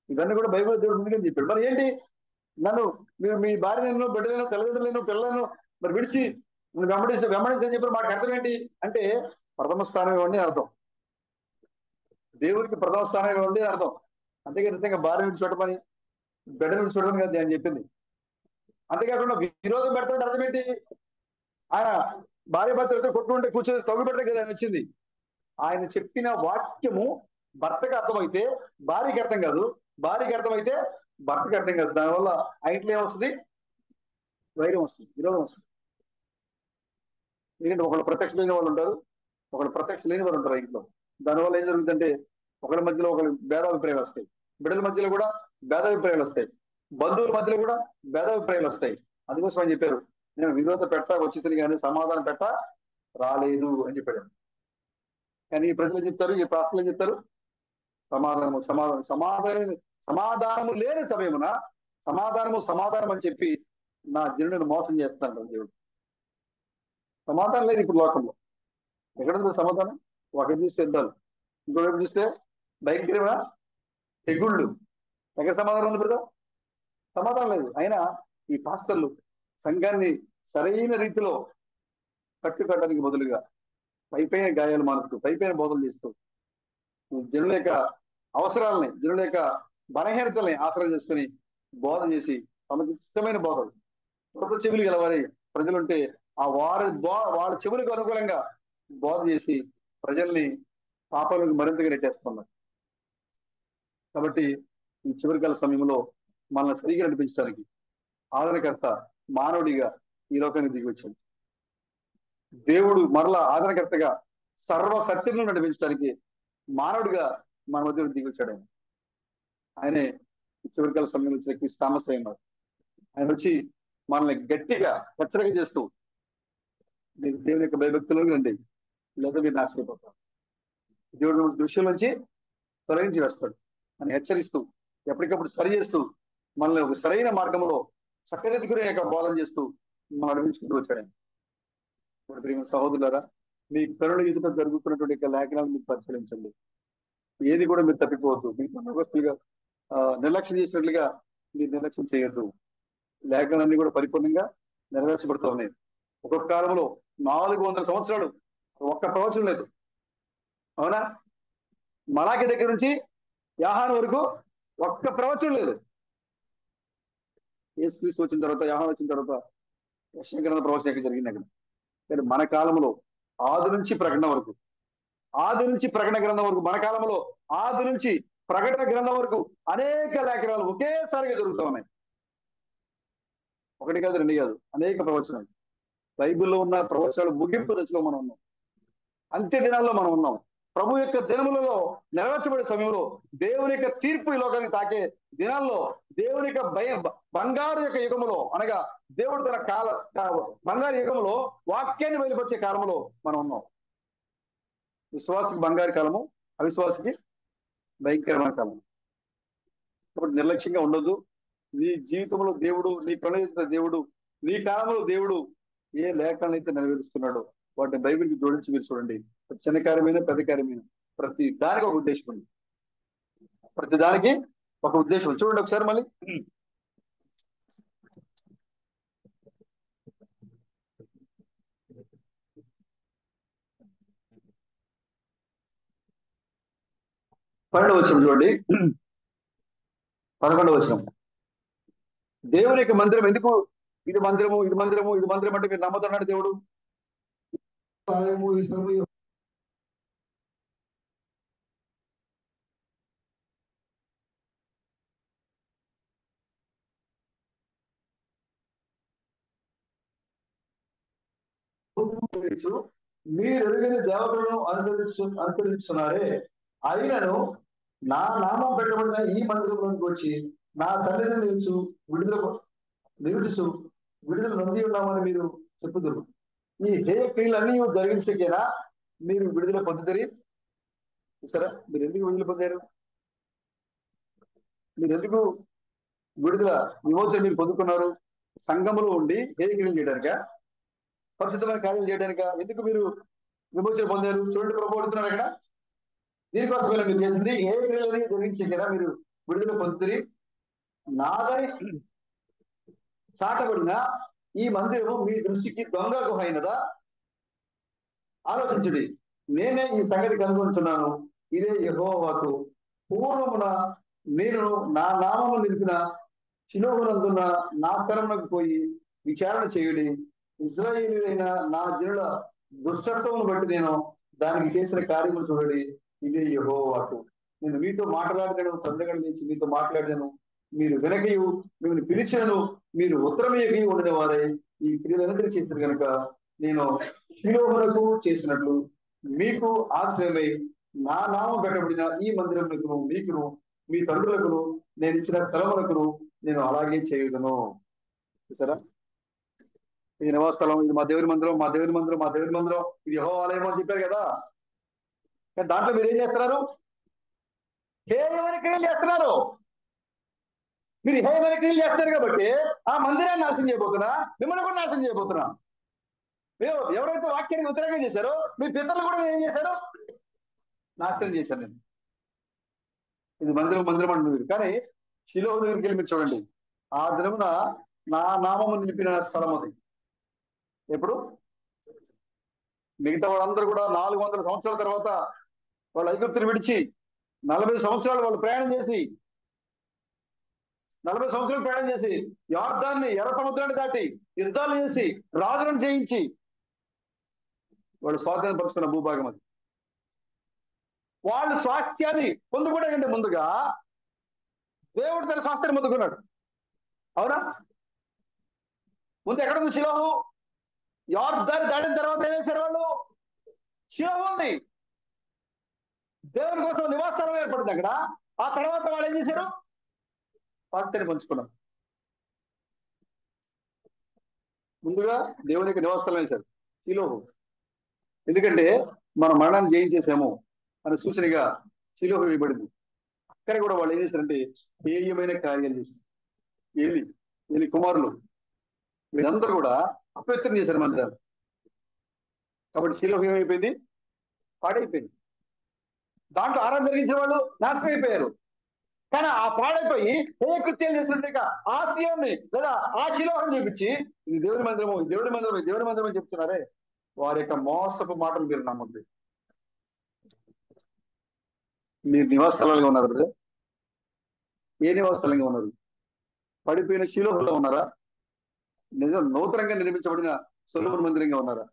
ఇవన్నీ కూడా బైబిల్ దేవుడు ముందుగా చెప్పాడు. మరి ఏంటి? మీరు మీ భార్యను, బిడ్డలను, తల్లిదండ్రులను, పిల్లలను మరి విడిచి వెంబడించని చెప్పి మాకు అర్థం ఏంటి అంటే ప్రథమ స్థానం ఇవ్వండి అర్థం. దేవుడికి ప్రథమ స్థానం ఇవ్వండి అర్థం. అంతేగా నిజంగా భార్య విడిచిపెట్టమని, బిడ్డను విడిచిపెట్టమని కదా ఆయన చెప్పింది. అంతేకాకుండా విరోధం పెడతాడు అర్థం ఏంటి? ఆయన భార్య భర్తలతో కొట్టుకుంటే కూర్చొని తగ్గు పెడతాయి కదా ఆయన వచ్చింది. ఆయన చెప్పిన వాక్యము భర్తకు అర్థమైతే భార్యకి అర్థం కాదు, భార్యకి అర్థమైతే భర్తకి అర్థం కాదు. దానివల్ల ఆ ఇంట్లో ఏమొస్తుంది? వైరం వస్తుంది, విరోధం వస్తుంది. ఎందుకంటే ఒకళ్ళు ప్రత్యక్ష లేని వాళ్ళు ఉంటారు, ఒకళ్ళు ప్రత్యక్ష లేని వాళ్ళు ఉంటారు ఇంట్లో. దానివల్ల ఏం జరుగుతుందంటే ఒకళ్ళ మధ్యలో ఒకళ్ళు భేదాభిప్రాయాలు వస్తాయి, బిడ్డల మధ్యలో కూడా భేదాభిప్రాయాలు వస్తాయి, బంధువుల మధ్యలో కూడా భేదాభిప్రాయాలు వస్తాయి. అందుకోసం అని చెప్పారు, నేను విరోధ పెట్ట వచ్చింది కానీ సమాధానం పెట్ట రాలేదు అని చెప్పాడు. కానీ ఈ ప్రజలు చెప్తారు, ఈ ప్రాస్తులు చెప్తారు సమాధానము లేని సమయమున సమాధానం అని చెప్పి నా జనుడిని మోసం చేస్తాను దేవుడు. సమాధానం లేదు ఇప్పుడు లోకంలో. ఎక్కడ సమాధానం? ఒకటి చూస్తే యుద్ధాలు, ఇంకోటి చూస్తే భయంకరమైన తెగుళ్ళు. ఎక్కడ సమాధానం ఉంది బ్రదర్? సమాధానం లేదు. అయినా ఈ పాస్టర్లు సంఘాన్ని సరైన రీతిలో కట్టుకట్టడానికి బదులుగా పైపైన గాయాలు మానుతూ, పైపైన బోధలు చేస్తూ, జనుల యొక్క అవసరాలని, జనుల యొక్క బలహీనతల్ని ఆశ్రయం చేసుకుని బోధ చేసి తమకు ఇష్టమైన బోధలు, కొత్త చెవులు గలవారి ప్రజలుంటే వాళ్ళ చెవులకు అనుకూలంగా బోధ చేసి ప్రజల్ని పాపాలకు మరింతగా నెట్టేస్తున్నారు. కాబట్టి ఈ చివరికాల సమయంలో మనల్ని సరిగా నడిపించడానికి ఆదరణకర్త మానవుడిగా ఈ లోకానికి దిగి వచ్చాడు. దేవుడు మరలా ఆదరణకర్తగా సర్వ సత్యంలో నడిపించడానికి మానవుడిగా మన మధ్య దిగి వచ్చాడు. ఆయనే చివరికాల సమయంలో వచ్చిన క్రీస్తు థామస్ అయి ఉన్నారు. ఆయన వచ్చి మనల్ని గట్టిగా హెచ్చరిక చేస్తూ మీరు దేవుని యొక్క భయభక్తులకు రండి, లేదా మీరు నాశనైపోతారు, దేవుడు దృశ్యం నుంచి తొలగించి వేస్తాడు అని హెచ్చరిస్తూ ఎప్పటికప్పుడు సరి చేస్తూ మనల్ని ఒక సరైన మార్గంలో చక్కదిద్దుకునే యొక్క బోధన చేస్తూ మనం నడిపించుకుంటూ వచ్చాడు. ఇప్పుడు ప్రియమైన సహోదరులారా, మీ కరుణ ఎదుట జరుగుతున్నటువంటి యొక్క లేఖనాలు మీకు పరిశీలించండి. ఏది కూడా మీరు తప్పిపోవద్దు. మీకు నమ్మకస్తులుగా నిర్లక్ష్యం చేసినట్లుగా మీరు నిర్లక్ష్యం చేయొద్దు. లేఖనాలన్నీ కూడా పరిపూర్ణంగా నెరవేర్చబడుతూ ఉన్నాయి. ఒక్కొక్క కాలంలో 400 సంవత్సరాలు ఒక్క ప్రవచనం లేదు. అవునా? మలాకి దగ్గర నుంచి యాహాను వరకు ఒక్క ప్రవచనం లేదు. యేసుక్రీస్తు వచ్చిన తర్వాత, యాహాను వచ్చిన తర్వాత యెషయా గ్రంథ ప్రవచనం ఎక్కడ జరిగింది అక్కడ. కానీ మన కాలంలో ఆది నుంచి ప్రకటన వరకు, ఆది నుంచి ప్రకటన గ్రంథం వరకు, మన కాలంలో ఆది నుంచి ప్రకటన గ్రంథం వరకు అనేక లేఖనాలు ఒకేసారిగా జరుగుతూ ఉన్నాయి. ఒకటి కాదు, రెండు కాదు, అనేక ప్రవచనాలు. బైబిల్లో ఉన్న ప్రవచనాలు ముగింపు దశలో మనం ఉన్నాం. అంత్య దినాల్లో మనం ఉన్నాం. ప్రభు యొక్క దినములలో నెరవేర్చబడే సమయంలో దేవుని యొక్క తీర్పు ఈ లోకానికి తాకే దినాల్లో దేవుని యొక్క బంగారు యొక్క యుగములో, అనగా దేవుడు తన బంగారు యుగములో వాక్యాన్ని బయలుపరిచే కాలంలో మనం ఉన్నాం. విశ్వాసికి బంగారు కాలము, అవిశ్వాసికి భయంకరమైన కాలం. కాబట్టి నిర్లక్ష్యంగా ఉండదు. నీ జీవితంలో దేవుడు, నీ ప్రణయిత దేవుడు, నీ కాలంలో దేవుడు ఏ లేఖనాలు అయితే నెరవేరుస్తున్నాడో వాటిని బైబిల్కి జోడించి మీరు చూడండి. చిన్న కార్యమైన పెద్ద కార్యమైన ప్రతి దానికి ఒక ఉద్దేశం ఉంది. ప్రతి దానికి ఒక ఉద్దేశం. చూడండి ఒకసారి మళ్ళీ 12వ వచనం చూడండి. 11వ వచనం. దేవుని యొక్క మందిరం ఎందుకు ఇది మందిరము, ఇది మందిరము, ఇది మందిరం అంటే మీరు నమ్మదన్నాడు దేవుడు. మీరు ఎరుగని దేవతలను అనుసరిస్తున్నారే, అయినను నా నామం పెట్టబడిన ఈ మందిరంలోకి వచ్చి నా సన్నిధిని విడుదల నొంది ఉన్నామని మీరు చెప్పుదురు. ఈ హేయ క్రియలన్నీ జరిగించకేనా మీరు విడుదల పొందుతారు? సరే, మీరు ఎందుకు విడుదల పొందారు? మీరు ఎందుకు విడుదల విమోచన మీరు పొందుకున్నారు? సంఘములో ఉండి హేయ క్రియలు చేయడానిక, పరిశుద్ధమైన కార్యాలు చేయడానిక? ఎందుకు మీరు విమోచన పొందారు? చూడండి, ప్రభు అడుగుతున్నారు అక్కడ. దీనికోసమే మీరు చేసింది ఏ క్రియలని జరిగించకేనా మీరు విడుదల పొందుతారు? నాదని చాటబడిన ఈ మందిరము మీ దృష్టికి దొంగ గుహ అయినదా? ఆలోచించుడి. నేనే ఈ సంగతి కనుగొంటున్నాను. ఇదే యెహోవాకు పూర్వమున నేను నా నామము నిలిపిన షిలోహునందున్న నా స్థలమునకు పోయి విచారణ చేయుడి. ఇశ్రాయేలీయులైన నా జనుల దుష్టత్వమును బట్టి నేను దానికి చేసిన కార్యములు చూడండి. ఇదే యెహోవాకు. నేను మీతో మాట్లాడాను, తొందరగా లేచి మీతో మాట్లాడాను, మీరు వినకయు మిమ్మల్ని పిలిచాను, మీరు ఉత్తరమేకి ఉండిన వారే ఈ క్రియలందరూ చేశారు కనుక నేను షిలోహునకు చేసినట్లు మీకు ఆశ్రయమై నా నామం పెట్టబడిన ఈ మందిరమునకును మీకును మీ తండ్రులకును నేను ఇచ్చిన స్థలములకును నేను అలాగే చేయుదును. చూసారా, ఇది నివాస స్థలం, ఇది మా దేవుని మందిరం, మా దేవుని మందిరం, మా దేవుని మందిరం, ఇది యెహోవా ఆలయం అని చెప్పారు కదా. కానీ దాంట్లో మీరు ఏం చేస్తున్నారు? హేయమైన క్రియలు చేస్తున్నారు. మీరు హేయమైన క్రియలు చేస్తారు కాబట్టి ఆ మందిరాన్ని నాశనం చేయబోతున్నా, మిమ్మల్ని కూడా నాశనం చేయబోతున్నా. ఎవరైతే వాక్యానికి వ్యతిరేకంగా చేశారో మీ పితరులు కూడా ఏం చేశారు? నాశనం చేశాను నేను. ఇది మందిరం మందిరం అంటున్నారు. కానీ షిలోహు దగ్గరికి వెళ్ళి మీరు చూడండి, ఆ దినమున నా నామము నిలిపిన స్థలం అది. ఎప్పుడు? మిగతా వాళ్ళందరూ కూడా 400 సంవత్సరాల తర్వాత వాళ్ళు ఐగుప్తుని విడిచి 40 సంవత్సరాలు వాళ్ళు ప్రయాణం చేసి 40 సంవత్సరాలు ప్రయాణం చేసి యొర్దాన్ని, ఎర్ర సముద్రాన్ని దాటి యుద్ధాలు చేసి రాజులను జయించి వాళ్ళు స్వాధీనపరుచుకున్న భూభాగం అది. వాళ్ళు స్వాస్థ్యాన్ని పొందుకోవడం కంటే ముందుగా దేవుడు తన స్వాస్థ్యాన్ని పొందుకున్నాడు. అవునా? ముందు ఎక్కడ ఉంది షిలోహు? యొర్దాన్ని దాటిన తర్వాత ఏం చేశారు వాళ్ళు? షిలోహు ఉంది. దేవుని కోసం నివాసస్థలం ఏర్పడింది అక్కడ. ఆ తర్వాత వాళ్ళు ఏం చేశారు? స్వాస్థ్యాన్ని పంచుకున్నారు. ముందుగా దేవుని యొక్క నివాసస్థలం వేశారు షిలోహు. ఎందుకంటే మన మరణాన్ని జయించేసాము అనే సూచనగా షిలోహు వేయబడింది. అక్కడ కూడా వాళ్ళు ఏం చేశారంటే హేయమైన కార్యాలు చేశారు. ఏలి కుమారులు వీళ్ళందరూ కూడా అపవిత్రం చేశారు మందిరాలు. కాబట్టి షిలోహు ఏమైపోయింది? పాడైపోయింది. దాంట్లో ఆరాధన జరిగించిన వాళ్ళు నాశనం అయిపోయారు. కానీ ఆ పాడైపోయి ఏ కృత్యాలు చేస్తుంటే ఆ సియోన్ని లేదా ఆ శిలోహం చూపించి ఇది దేవుడి మందిరము, ఇది దేవుడి మందిరం, ఇది దేవుడి మందిరం అని చెప్తున్నారే, వారి యొక్క మోసపు మాటలు మీరు నమ్మద్దు. మీరు నివాస స్థలాలుగా ఉన్నారు కదా, ఏ నివాస స్థలంగా ఉన్నారు? పడిపోయిన శిలోహంలో ఉన్నారా? నిజం నూతనంగా నిర్మించబడిన సొలొమోను మందిరంగా ఉన్నారా?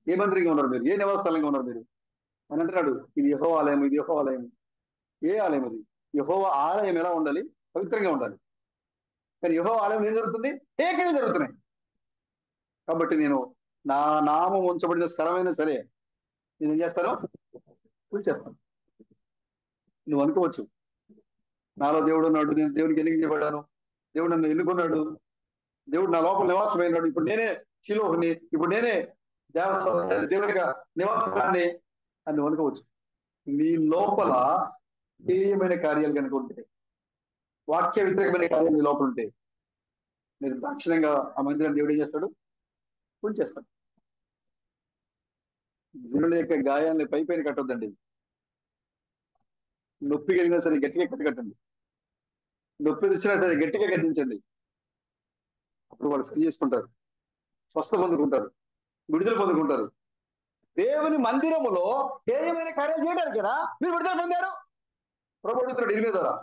ఏ మందిరంగా ఉన్నారు మీరు? ఏ నివాస స్థలంగా ఉన్నారు మీరు అని అంటున్నాడు. ఇది యెహోవా ఆలయం, ఇది యెహోవా ఆలయం. ఏ ఆలయం అది? యెహోవా ఆలయం ఎలా ఉండాలి? పవిత్రంగా ఉండాలి. కానీ యెహోవా ఆలయం ఏం జరుగుతుంది? ఏకమే జరుగుతున్నాయి. కాబట్టి నేను నా నామం ఉంచబడిన స్థలమైనా సరే నేను ఏం చేస్తాను? కూల్చేస్తాను. నువ్వు అనుకోవచ్చు, నాలో దేవుడు ఉన్నాడు, నేను దేవునికి ఎన్నిక చేయబడ్డాను, దేవుడు నన్ను ఎన్నుకున్నాడు, దేవుడు నా లోపల నివాసమైనాడు, ఇప్పుడు నేనే శిలోహుని, ఇప్పుడు నేనే దేవునిగా నివాసాన్ని అని నువ్వు అనుకోవచ్చు. నీ లోపల హేయమైన కార్యాలు కనుక ఉంటే, వాక్య వ్యతిరేకమైన కార్యాలు నీ లోపల ఉంటే, మీరు దాక్షిణంగా ఆ మందిరాన్ని దేవుడు ఏం చేస్తాడు? కూల్చేస్తాడు. జనుల యొక్క గాయాలని పై పైన కట్టొద్దండి. నొప్పి కలిగినా సరే గట్టిగా కట్టండి. నొప్పి వచ్చినా సరే గట్టిగా గద్దించండి. అప్పుడు వాళ్ళు సరి చేసుకుంటారు, స్వస్థ పొందుకుంటారు, విడుదల పొందుకుంటారు. దేవుని మందిరములో హేయమైన కార్యాలు చేయడానికి కదా మీరు విడుదల పొందారు. ప్రభు అడుగుతున్నాడు ఇరిమియా ద్వారా,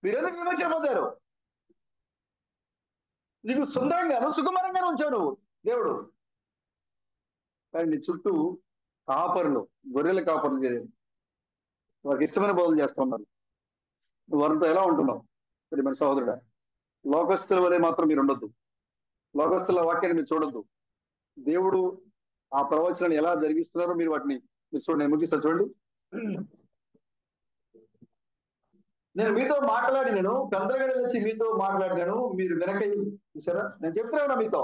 మీరు ఎందుకు విమోచన పొందారు? నీకు సుందరంగాను సుకుమారంగాను ఉంచావు నువ్వు దేవుడు. కానీ నీ చుట్టూ కాపర్లు, గొర్రెల కాపర్లు చేయాలి, వారికి ఇష్టమైన బోధలు చేస్తూ ఉన్నారు. నువ్వు వారితో ఎలా ఉంటున్నావు? మరి మన సహోదరుడా, లోకస్తుల వలె మాత్రం మీరు ఉండొద్దు. లోకస్తుల వాక్యాన్ని మీరు చూడొద్దు. దేవుడు ఆ ప్రవచనాన్ని ఎలా జరిగిస్తున్నారో మీరు వాటిని మీరు చూడండి. నేను ముగిస్తా చూడండి. నేను మీతో మాట్లాడినాను, గందరగడ వచ్చి మీతో మాట్లాడినాను, మీరు వెనక చూసారా? నేను చెప్తున్నా మీతో,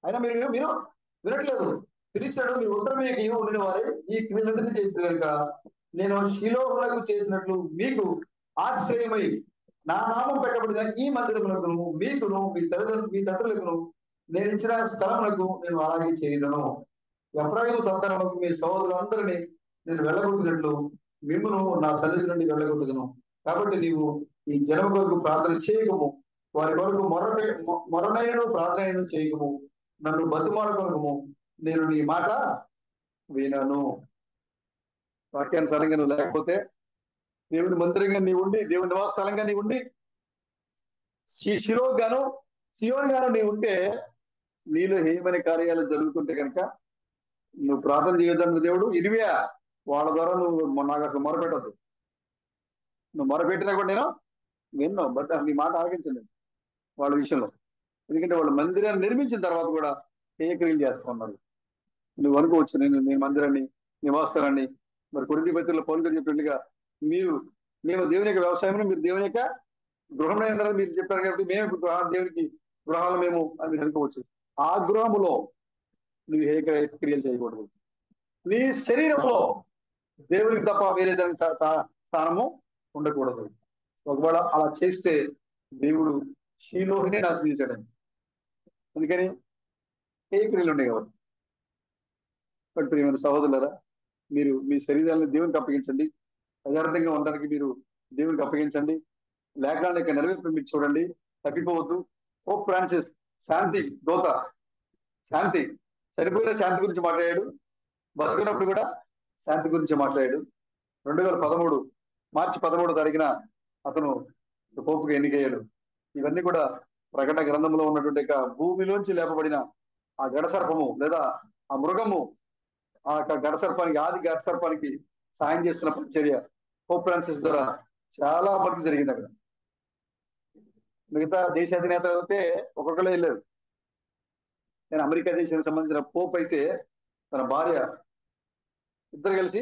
అయినా మీరు మీరు వినట్లేదు. పిలిచాడు, మీరు ఉత్తరమేకి ఉండిన వారే ఈ క్రిందటిని చేసిన కనుక నేను శిలోహులకు చేసినట్లు మీకు ఆశ్రయమై నా నామం పెట్టబడిన ఈ మందిరములకు మీకును మీ తండ్రులకు నేను ఇచ్చిన స్థలములకు నేను అలాగే చేయను. ఎఫ్రాయిము సంతానములకు మీ సహోదరులందరినీ నేను వెళ్ళగొట్టినట్లు మిమ్మును నా సన్నిధి నుండి వెళ్ళగొట్టుదును. కాబట్టి నీవు ఈ జనం కొరకు ప్రార్థన చేయకము, వారి కొరకు మొరనైనను ప్రార్థన చేయకము, నన్ను బతిమాలుకొనకము, నేను నీ మాట వినను. వాక్యానుసారంగా నువ్వు లేకపోతే, దేవుని మందిరంగా నీ ఉండి, దేవుని నివాస స్థలంగా నీ ఉండి, శిలో గాను సియోన్ గాను నీ ఉంటే, నీలో హేయమైన కార్యాలు జరుగుతుంటే కనుక నువ్వు ప్రార్థన చేయొద్దన్న దేవుడు ఇదివే. వాళ్ళ ద్వారా నువ్వు నాకు అసలు మొరపెట్టద్దు. నువ్వు మొరపెట్టినా కూడా నేను విన్నావు, బట్ నీ మాట ఆలకించలేదు వాళ్ళ విషయంలో. ఎందుకంటే వాళ్ళు మందిరాన్ని నిర్మించిన తర్వాత కూడా హేయక్రియలు చేస్తున్నారు. నువ్వు అనుకోవచ్చు, నేను మందిరాన్ని నివాసాన్ని మరి కొరింథీ పత్రికలో పౌలు గారు చెప్పినట్టుగా మేము దేవుని యొక్క వ్యవసాయం, మీరు దేవుని యొక్క గృహం మీరు చెప్పారు కాబట్టి మేము ఇప్పుడు దేవునికి గృహాలు మేము అని మీరు అనుకోవచ్చు. ఆ గృహములో నువ్వు ఏ క్రియలు చేయకూడదు. నీ శరీరంలో దేవునికి తప్ప వేరే దానికి స్థానము ఉండకూడదు. ఒకవేళ అలా చేస్తే దేవుడు షీలోహినే నాశనం చేశాడని. అందుకని ఏ క్రియలు ఉన్నాయి కాబట్టి. బట్ ప్రియమైన సహోదరులారా, మీరు మీ శరీరాన్ని దేవునికి అప్పగించండి. యథార్థంగా ఉండడానికి మీరు దేవునికి అప్పగించండి. లేఖనాల యొక్క నెరవేర్పు మీరు చూడండి, తప్పిపోవద్దు. పోప్ ఫ్రాన్సిస్ శాంతి దోత, శాంతి చనిపోయిన శాంతి గురించి మాట్లాడాడు, బతుకున్నప్పుడు కూడా శాంతి గురించి మాట్లాడాడు. 2013 మార్చి 13వ తారీఖున అతను పోపుగా ఎన్నికయ్యాడు. ఇవన్నీ కూడా ప్రకటన గ్రంథంలో ఉన్నటువంటి భూమిలోంచి లేపబడిన ఆ గడసర్పము లేదా ఆ మృగము, ఆ గడసర్పానికి, ఆది గడసర్పానికి సాయం చేస్తున్న పరిచర్య పోప్ ఫ్రాన్సిస్ ద్వారా చాలా మటుకు జరిగింది అక్కడ. మిగతా దేశ అధినేత అయితే ఒక్కొక్కరే వెళ్ళారు. నేను అమెరికా దేశానికి సంబంధించిన పోప్ అయితే తన భార్య ఇద్దరు కలిసి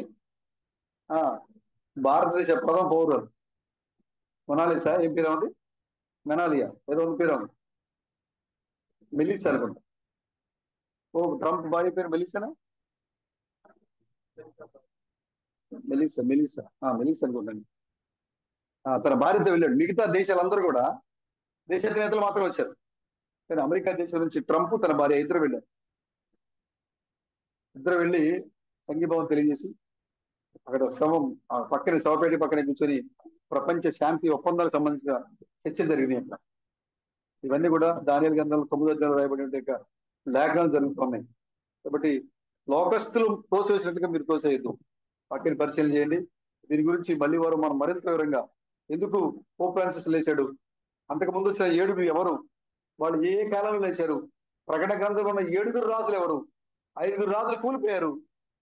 భారతదేశ ప్రథమ పౌరులు మొనాలిసా, ఏం పేరు ఉంది, మెనాలియా ఏదో ఉంది పేరు, మెలిసా అనుకుంటా. ఓ ట్రంప్ భార్య పేరు మెలిసానా, మెలిసా అనుకుంటాను. తన భార్యతో వెళ్ళాడు. మిగతా దేశాలందరూ కూడా దేశాధినేతలు మాత్రం వచ్చారు. కానీ అమెరికా దేశం నుంచి ట్రంప్ తన భార్య ఇద్దరు వెళ్ళారు. ఇద్దరు వెళ్ళి సంఘీభావం తెలియజేసి అక్కడ శవం పక్కనే, శవపేట పక్కనే కూర్చొని ప్రపంచ శాంతి ఒప్పందాలకు సంబంధించిన చర్చ జరిగినాయి అక్కడ. ఇవన్నీ కూడా దానియేలు గ్రంథంలో 9వ అధ్యాయంలో రాయబడిన లేఖనాలు జరుగుతున్నాయి. కాబట్టి లోకస్తులు తోసివేసినట్టుగా మీరు తోసేయద్దు, వాటిని పరిశీలన చేయండి. దీని గురించి మళ్ళీ వారు మనం మరింత వివరంగా, ఎందుకు పోప్ ఫ్రాన్సిస్ లేచాడు, అంతకు ముందు వచ్చిన 7 ఎవరు, వాళ్ళు ఏ కాలంలో లేచారు, ప్రకటన గ్రంథంలో ఉన్న 7 రాజులు ఎవరు, 5 రాజులు కూలిపోయారు,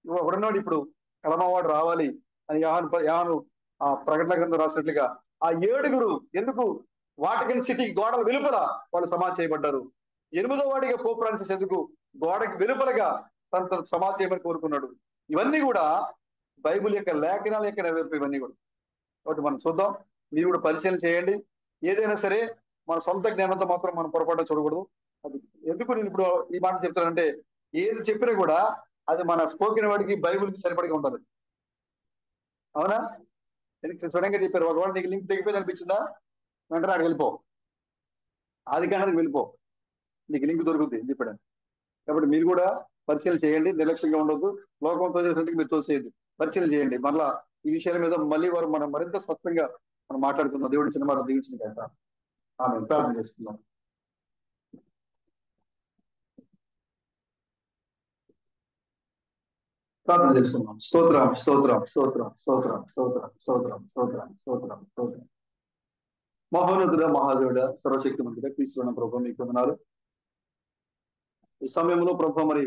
ఒకడున్నాడు ఇప్పుడు కలమవాడు రావాలి అని యోహాను ఆ ప్రకటన గ్రంథం రాసినట్లుగా ఆ 7 ఎందుకు వాటికన్ సిటీ గోడల వెలుపల వాళ్ళు సమాధి చేయబడ్డారు. 8వ వాడిగా పోప్ ఫ్రాన్సిస్ ఎందుకు గోడకి వెలుపలగా తన సమాధి చేయమని కోరుకున్నాడు. ఇవన్నీ కూడా బైబిల్ యొక్క లేఖనాల యొక్క నెరవేర్పు. ఇవన్నీ కూడా కాబట్టి మనం చూద్దాం, మీరు కూడా పరిశీలన చేయండి. ఏదైనా సరే మన సొంత జ్ఞానంతో మాత్రం మనం పొరపాటు చూడకూడదు. అది ఎందుకు నేను ఇప్పుడు ఈ మాట చెప్తానంటే, ఏది చెప్పినా కూడా అది మన స్పోకెన్ వాడికి బైబిల్కి సరిపడిగా ఉండాలి. అవునా? సడన్గా చెప్పారు, ఒకవేళ నీకు లింక్ తెగిపోయింది అనిపించిందా, వెంటనే అక్కడికి వెళ్ళిపో, ఆదికాండానికి వెళ్ళిపో, నీకు లింక్ దొరుకుతుంది చెప్పాడు. కాబట్టి మీరు కూడా పరిశీలన చేయండి, నిర్లక్ష్యంగా ఉండొద్దు. లోకంతో చేసినట్టుగా మీరు తోసేయండి, పరిశీలన చేయండి. మళ్ళా ఈ విషయాల మీద మళ్ళీ వారు మనం మరింత స్పష్టంగా మనం మాట్లాడుకుందాం. దేవుడి చిన్న మాట దీవించిన కదా ఆమె ప్రార్థన చేసుకుందాం. ప్రార్థన చేసుకుందాం. స్తోత్రం స్తోత్రం స్తోత్రం స్తోత్రం స్తోత్రం స్తోత్రం స్తోత్రం స్తోత్రం స్తోత్రం. మహోన్నతుడ, మహాదేవుడ, సర్వశక్తి మంతుడ, క్రీస్తున్న ప్రభు మీకు వందనాలు. ఈ సమయంలో ప్రభు మరి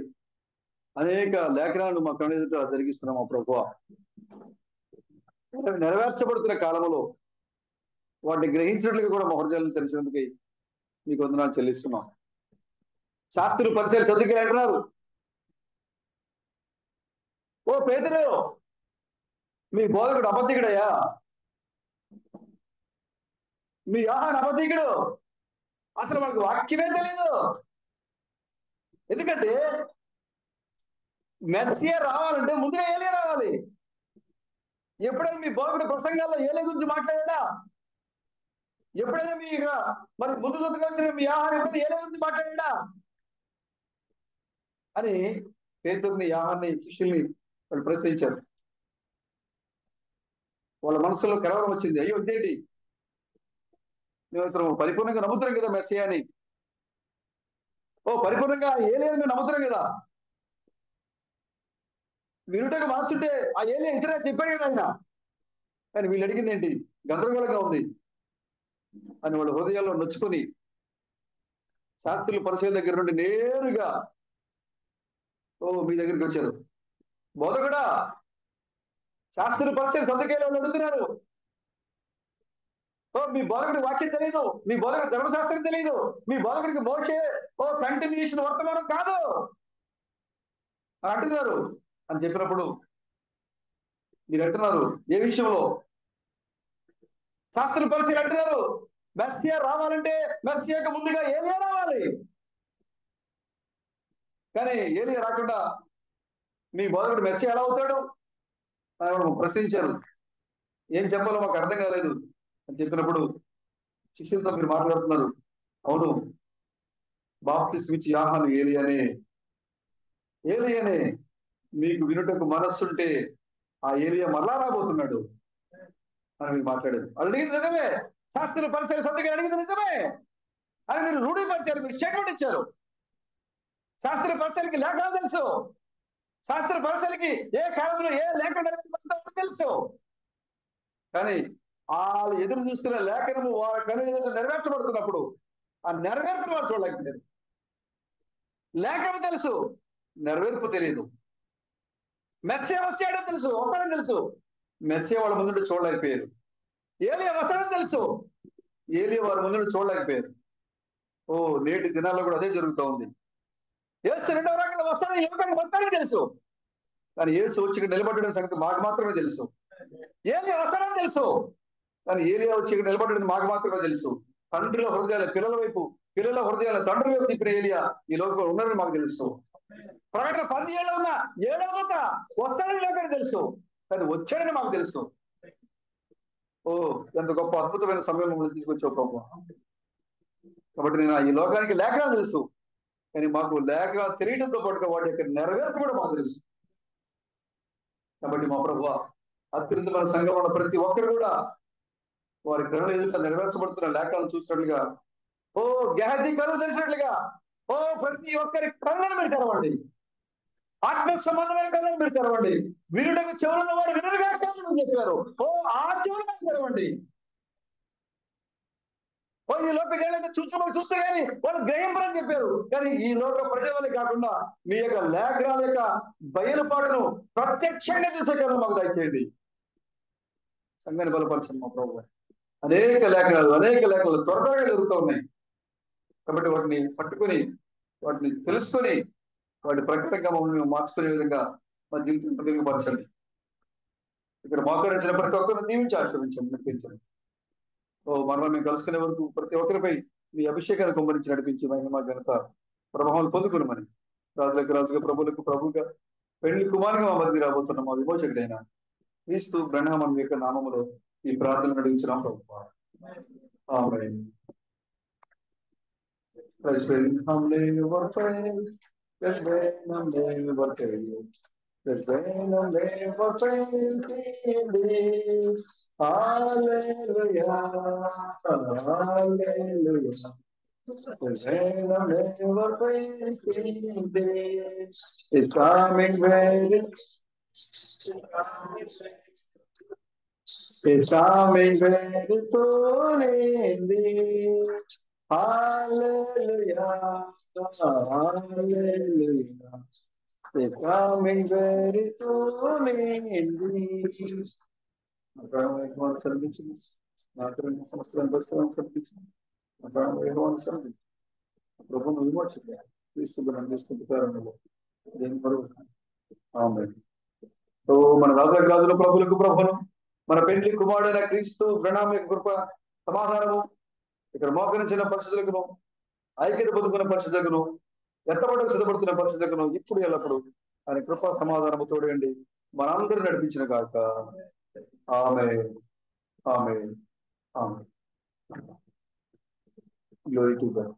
అనేక లేఖనాలను మా కళ్ళ ఎదుట జరిగిస్తున్నాం. మా ప్రభు నెరవేర్చబడుతున్న కాలంలో వాటిని గ్రహించినట్లుగా కూడా మా హృదయాలను తెలిసినందుకు మీకు వందనాలు చెల్లిస్తున్నాం. శాస్త్రులు పరిచయాలు చదువుకి అంటున్నారు, ఓ పేదరు మీ బోధకుడు అబద్ధికుడయ్యా, మీ యోహాను అబద్ధికుడు, అసలు మనకు వాక్యమే తెలియదు. ఎందుకంటే మెస్సియా రావాలంటే ముందుగా ఏలియా రావాలి. ఎప్పుడైనా మీ బోధకుడు ప్రసంగాల్లో ఏలియా గురించి మాట్లాడా? ఎప్పుడైనా మీ మరి ముందు వచ్చిన మీ యోహాను ఎప్పుడు ఏలియా గురించి మాట్లాడా అని పేతురుని, యోహాన్ని, శిష్యుల్ని వాళ్ళు ప్రశ్నించారు. వాళ్ళ మనసులో కలవరం వచ్చింది. అయ్యో ఇదేంటి, మేము ఇతను పరిపూర్ణంగా నమ్ముతున్నాం కదా మెస్సియా అని, ఓ పరిపూర్ణంగా ఏలియాని నమ్ముతున్నాం కదా, వినుటకు మార్చుంటే ఆ ఏలియా ఇతర చెప్పాడు కదా ఆయన, కానీ వీళ్ళు అడిగింది ఏంటి, గందరగోళంగా ఉంది అని వాళ్ళ హృదయాల్లో నొచ్చుకొని శాస్త్రుల పరిచయం దగ్గర నుండి నేరుగా మీ దగ్గరికి వచ్చారు. బోధకుడా, శాస్త్రుల పరిచయం సంతకేళ్ళు వాళ్ళు అడుగుతున్నారు, మీ బోధకుడి వాక్యం తెలియదు, మీ బోధకుడి ధర్మశాస్త్రం తెలియదు, మీ బోధకుడికి మోషే కంటిన్యూషన్ వర్తమానం కాదు అని అంటున్నారు అని చెప్పినప్పుడు మీరు అంటున్నారు ఏ విషయంలో? శాస్త్ర పరిచయం అంటున్నారు మెస్సియా రావాలంటే మెస్సియాకు ముందుగా ఏలియా రావాలి, కానీ ఏలియా రాకుండా మీ బోధకుడు మెస్సియా ఎలా అవుతాడు అని ప్రశ్నించారు. ఏం చెప్పాలో మాకు అర్థం కాలేదు అని చెప్పినప్పుడు శిష్యులతో మీరు మాట్లాడుతున్నారు, అవును బాప్తిస్మం ఇచ్చి యోహాను ఏలియానే, మీకు వినుటకు మనస్సుంటే ఆ ఏలియా మరలా రాబోతున్నాడు అని మీరు మాట్లాడారు. అడిగింది నిజమే, శాస్త్రుల పరిచయం సంతకం అడిగింది నిజమే అని మీరు రూఢీపరిచారు, మీరు స్టేట్మెంట్ ఇచ్చారు. శాస్త్ర పరిచయాలకి లేఖనాలు తెలుసు, శాస్త్ర పరిచయాలకి ఏ కాలంలో ఏ లేఖనం తెలుసు, కానీ వాళ్ళు ఎదురు చూస్తున్న లేఖనము వాళ్ళ కను నెరవేర్చబడుతున్నప్పుడు ఆ నెరవేర్పు వాళ్ళు చూడలేకపోయారు. లేఖనం తెలుసు, నెరవేర్పు తెలియదు. మెస్సియా వచ్చాడో తెలుసు, వస్తాడని తెలుసు, మెస్సియా వాళ్ళ ముందు చూడలేకపోయారు. ఏలియా వస్తాడని తెలుసు, ఏలియా వారి ముందు చూడలేకపోయారు. నేటి దినాల్లో కూడా అదే జరుగుతూ ఉంది. యేసు 2వ రాకడలో వస్తాడని యువకులకు వస్తాడని తెలుసు, కానీ యేసు వచ్చి నిలబడడం సంగతి మాకు మాత్రమే తెలుసు. ఏలియా వస్తాడని తెలుసు, కానీ ఏలియా వచ్చి నిలబడడం మాకు మాత్రమే తెలుసు. తండ్రుల హృదయాల పిల్లల వైపు, పిల్లల హృదయాల తండ్రి వైపు తిప్పిన ఏలియా ఈ లోకంలో ఉన్నారని మాకు తెలుసు. ప్రకటన 17 ఉన్న 7వ దూత వస్తాడని లోకానికి తెలుసు, కానీ వచ్చాడని మాకు తెలుసు. ఎంత గొప్ప అద్భుతమైన సమయంలో తీసుకొచ్చావు ప్రభు. కాబట్టి నేను ఈ లోకానికి లేఖనాలు తెలుసు, కానీ మాకు లేఖనాలు తెలియడంతో పాటుగా వాటి యొక్క నెరవేర్పు కూడా మాకు తెలుసు. కాబట్టి మా ప్రభు అత్యున్నతమైన సంఘంలో ఉన్న ప్రతి ఒక్కరు కూడా వారి కరుణ ఎదుట నెరవేర్చబడుతున్న లేఖలను చూసినట్లుగా, ఓ గెహజీ కరుణ తెలిసినట్లుగా, ఓ ప్రతి ఒక్కరి కళ్ళను మీరు తెరవండి. ఆత్మ సంబంధమైన కళ్ళను మీరు తెరవండి. వినుటకు చెవులున్న వారు వినులుగా కళ్ళను చెప్పారు. ఓ ఆ చెవులను తెరవండి. ఓ ఈ లోక జనాలైతే చూస్తే కానీ వాళ్ళు గ్రహింపరని చెప్పారు. కానీ ఈ లోక ప్రజలని కాకుండా మీ యొక్క లేఖనాల యొక్క బయలుపాటును ప్రత్యక్షంగా చూసే కళ మాకు దయచేయండి. సంఘాన్ని బలపరచండి మా ప్రభు. అనేక లేఖనాలు త్వరగా జరుగుతూ ఉన్నాయి. కాబట్టి వాటిని పట్టుకొని, వాటిని తెలుసుకొని, వాటి ప్రకటనగా మమ్మల్ని మార్చుకునే విధంగా మా జీవితం మెరుగుపరచండి. ఇక్కడ మోకరించిన ప్రతి ఒక్కరిని దీవించి ఆశ్రమించండి, నడిపించండి. ఓ మనం మేము కలుసుకునే వరకు ప్రతి ఒక్కరిపై మీ అభిషేకాన్ని కుమ్మరించి నడిపించి మహిమ ఘనత ప్రభావాలు పొందుకుని మరి రాజులకు రాజుగా ప్రభులకు ప్రభుగా పెళ్లి కుమారుగా మా మధ్య రాబోతున్న మా విమోచకుడైన క్రీస్తు బ్రహ్మం యొక్క నామములో ఈ ప్రార్థన నడిపించిన ప్రభు. ఆమేన్. Let's bring humbly our praise. Let's bring humbly our praise. Let's bring humbly our praise in thee. Hallelujah. Hallelujah. Let's bring humbly our praise in thee. It's coming very. It's coming very soon indeed. Hallelujah. Hallelujah. It's coming very soon indeed. ప్రభుత్వం విమోచన క్రీస్తు కారణంలో దేని మరొక so మన రాజు ప్రభులకు ప్రభును మన పెళ్లి కుమారుడైన క్రీస్తు ప్రణామ కృప సమాధానము ఇక్కడ మోకరించిన పరిస్థితులకును ఐక్యత పొందుకున్న పరిస్థితులకును ఎత్తబడకు సిద్ధపడుతున్న పరిస్థితులకును ఇప్పుడు ఎల్లప్పుడు ఆయన కృప సమాధానము తోడండి మనందరూ నడిపించిన కాక. Amen. Amen. Amen. Glory to God.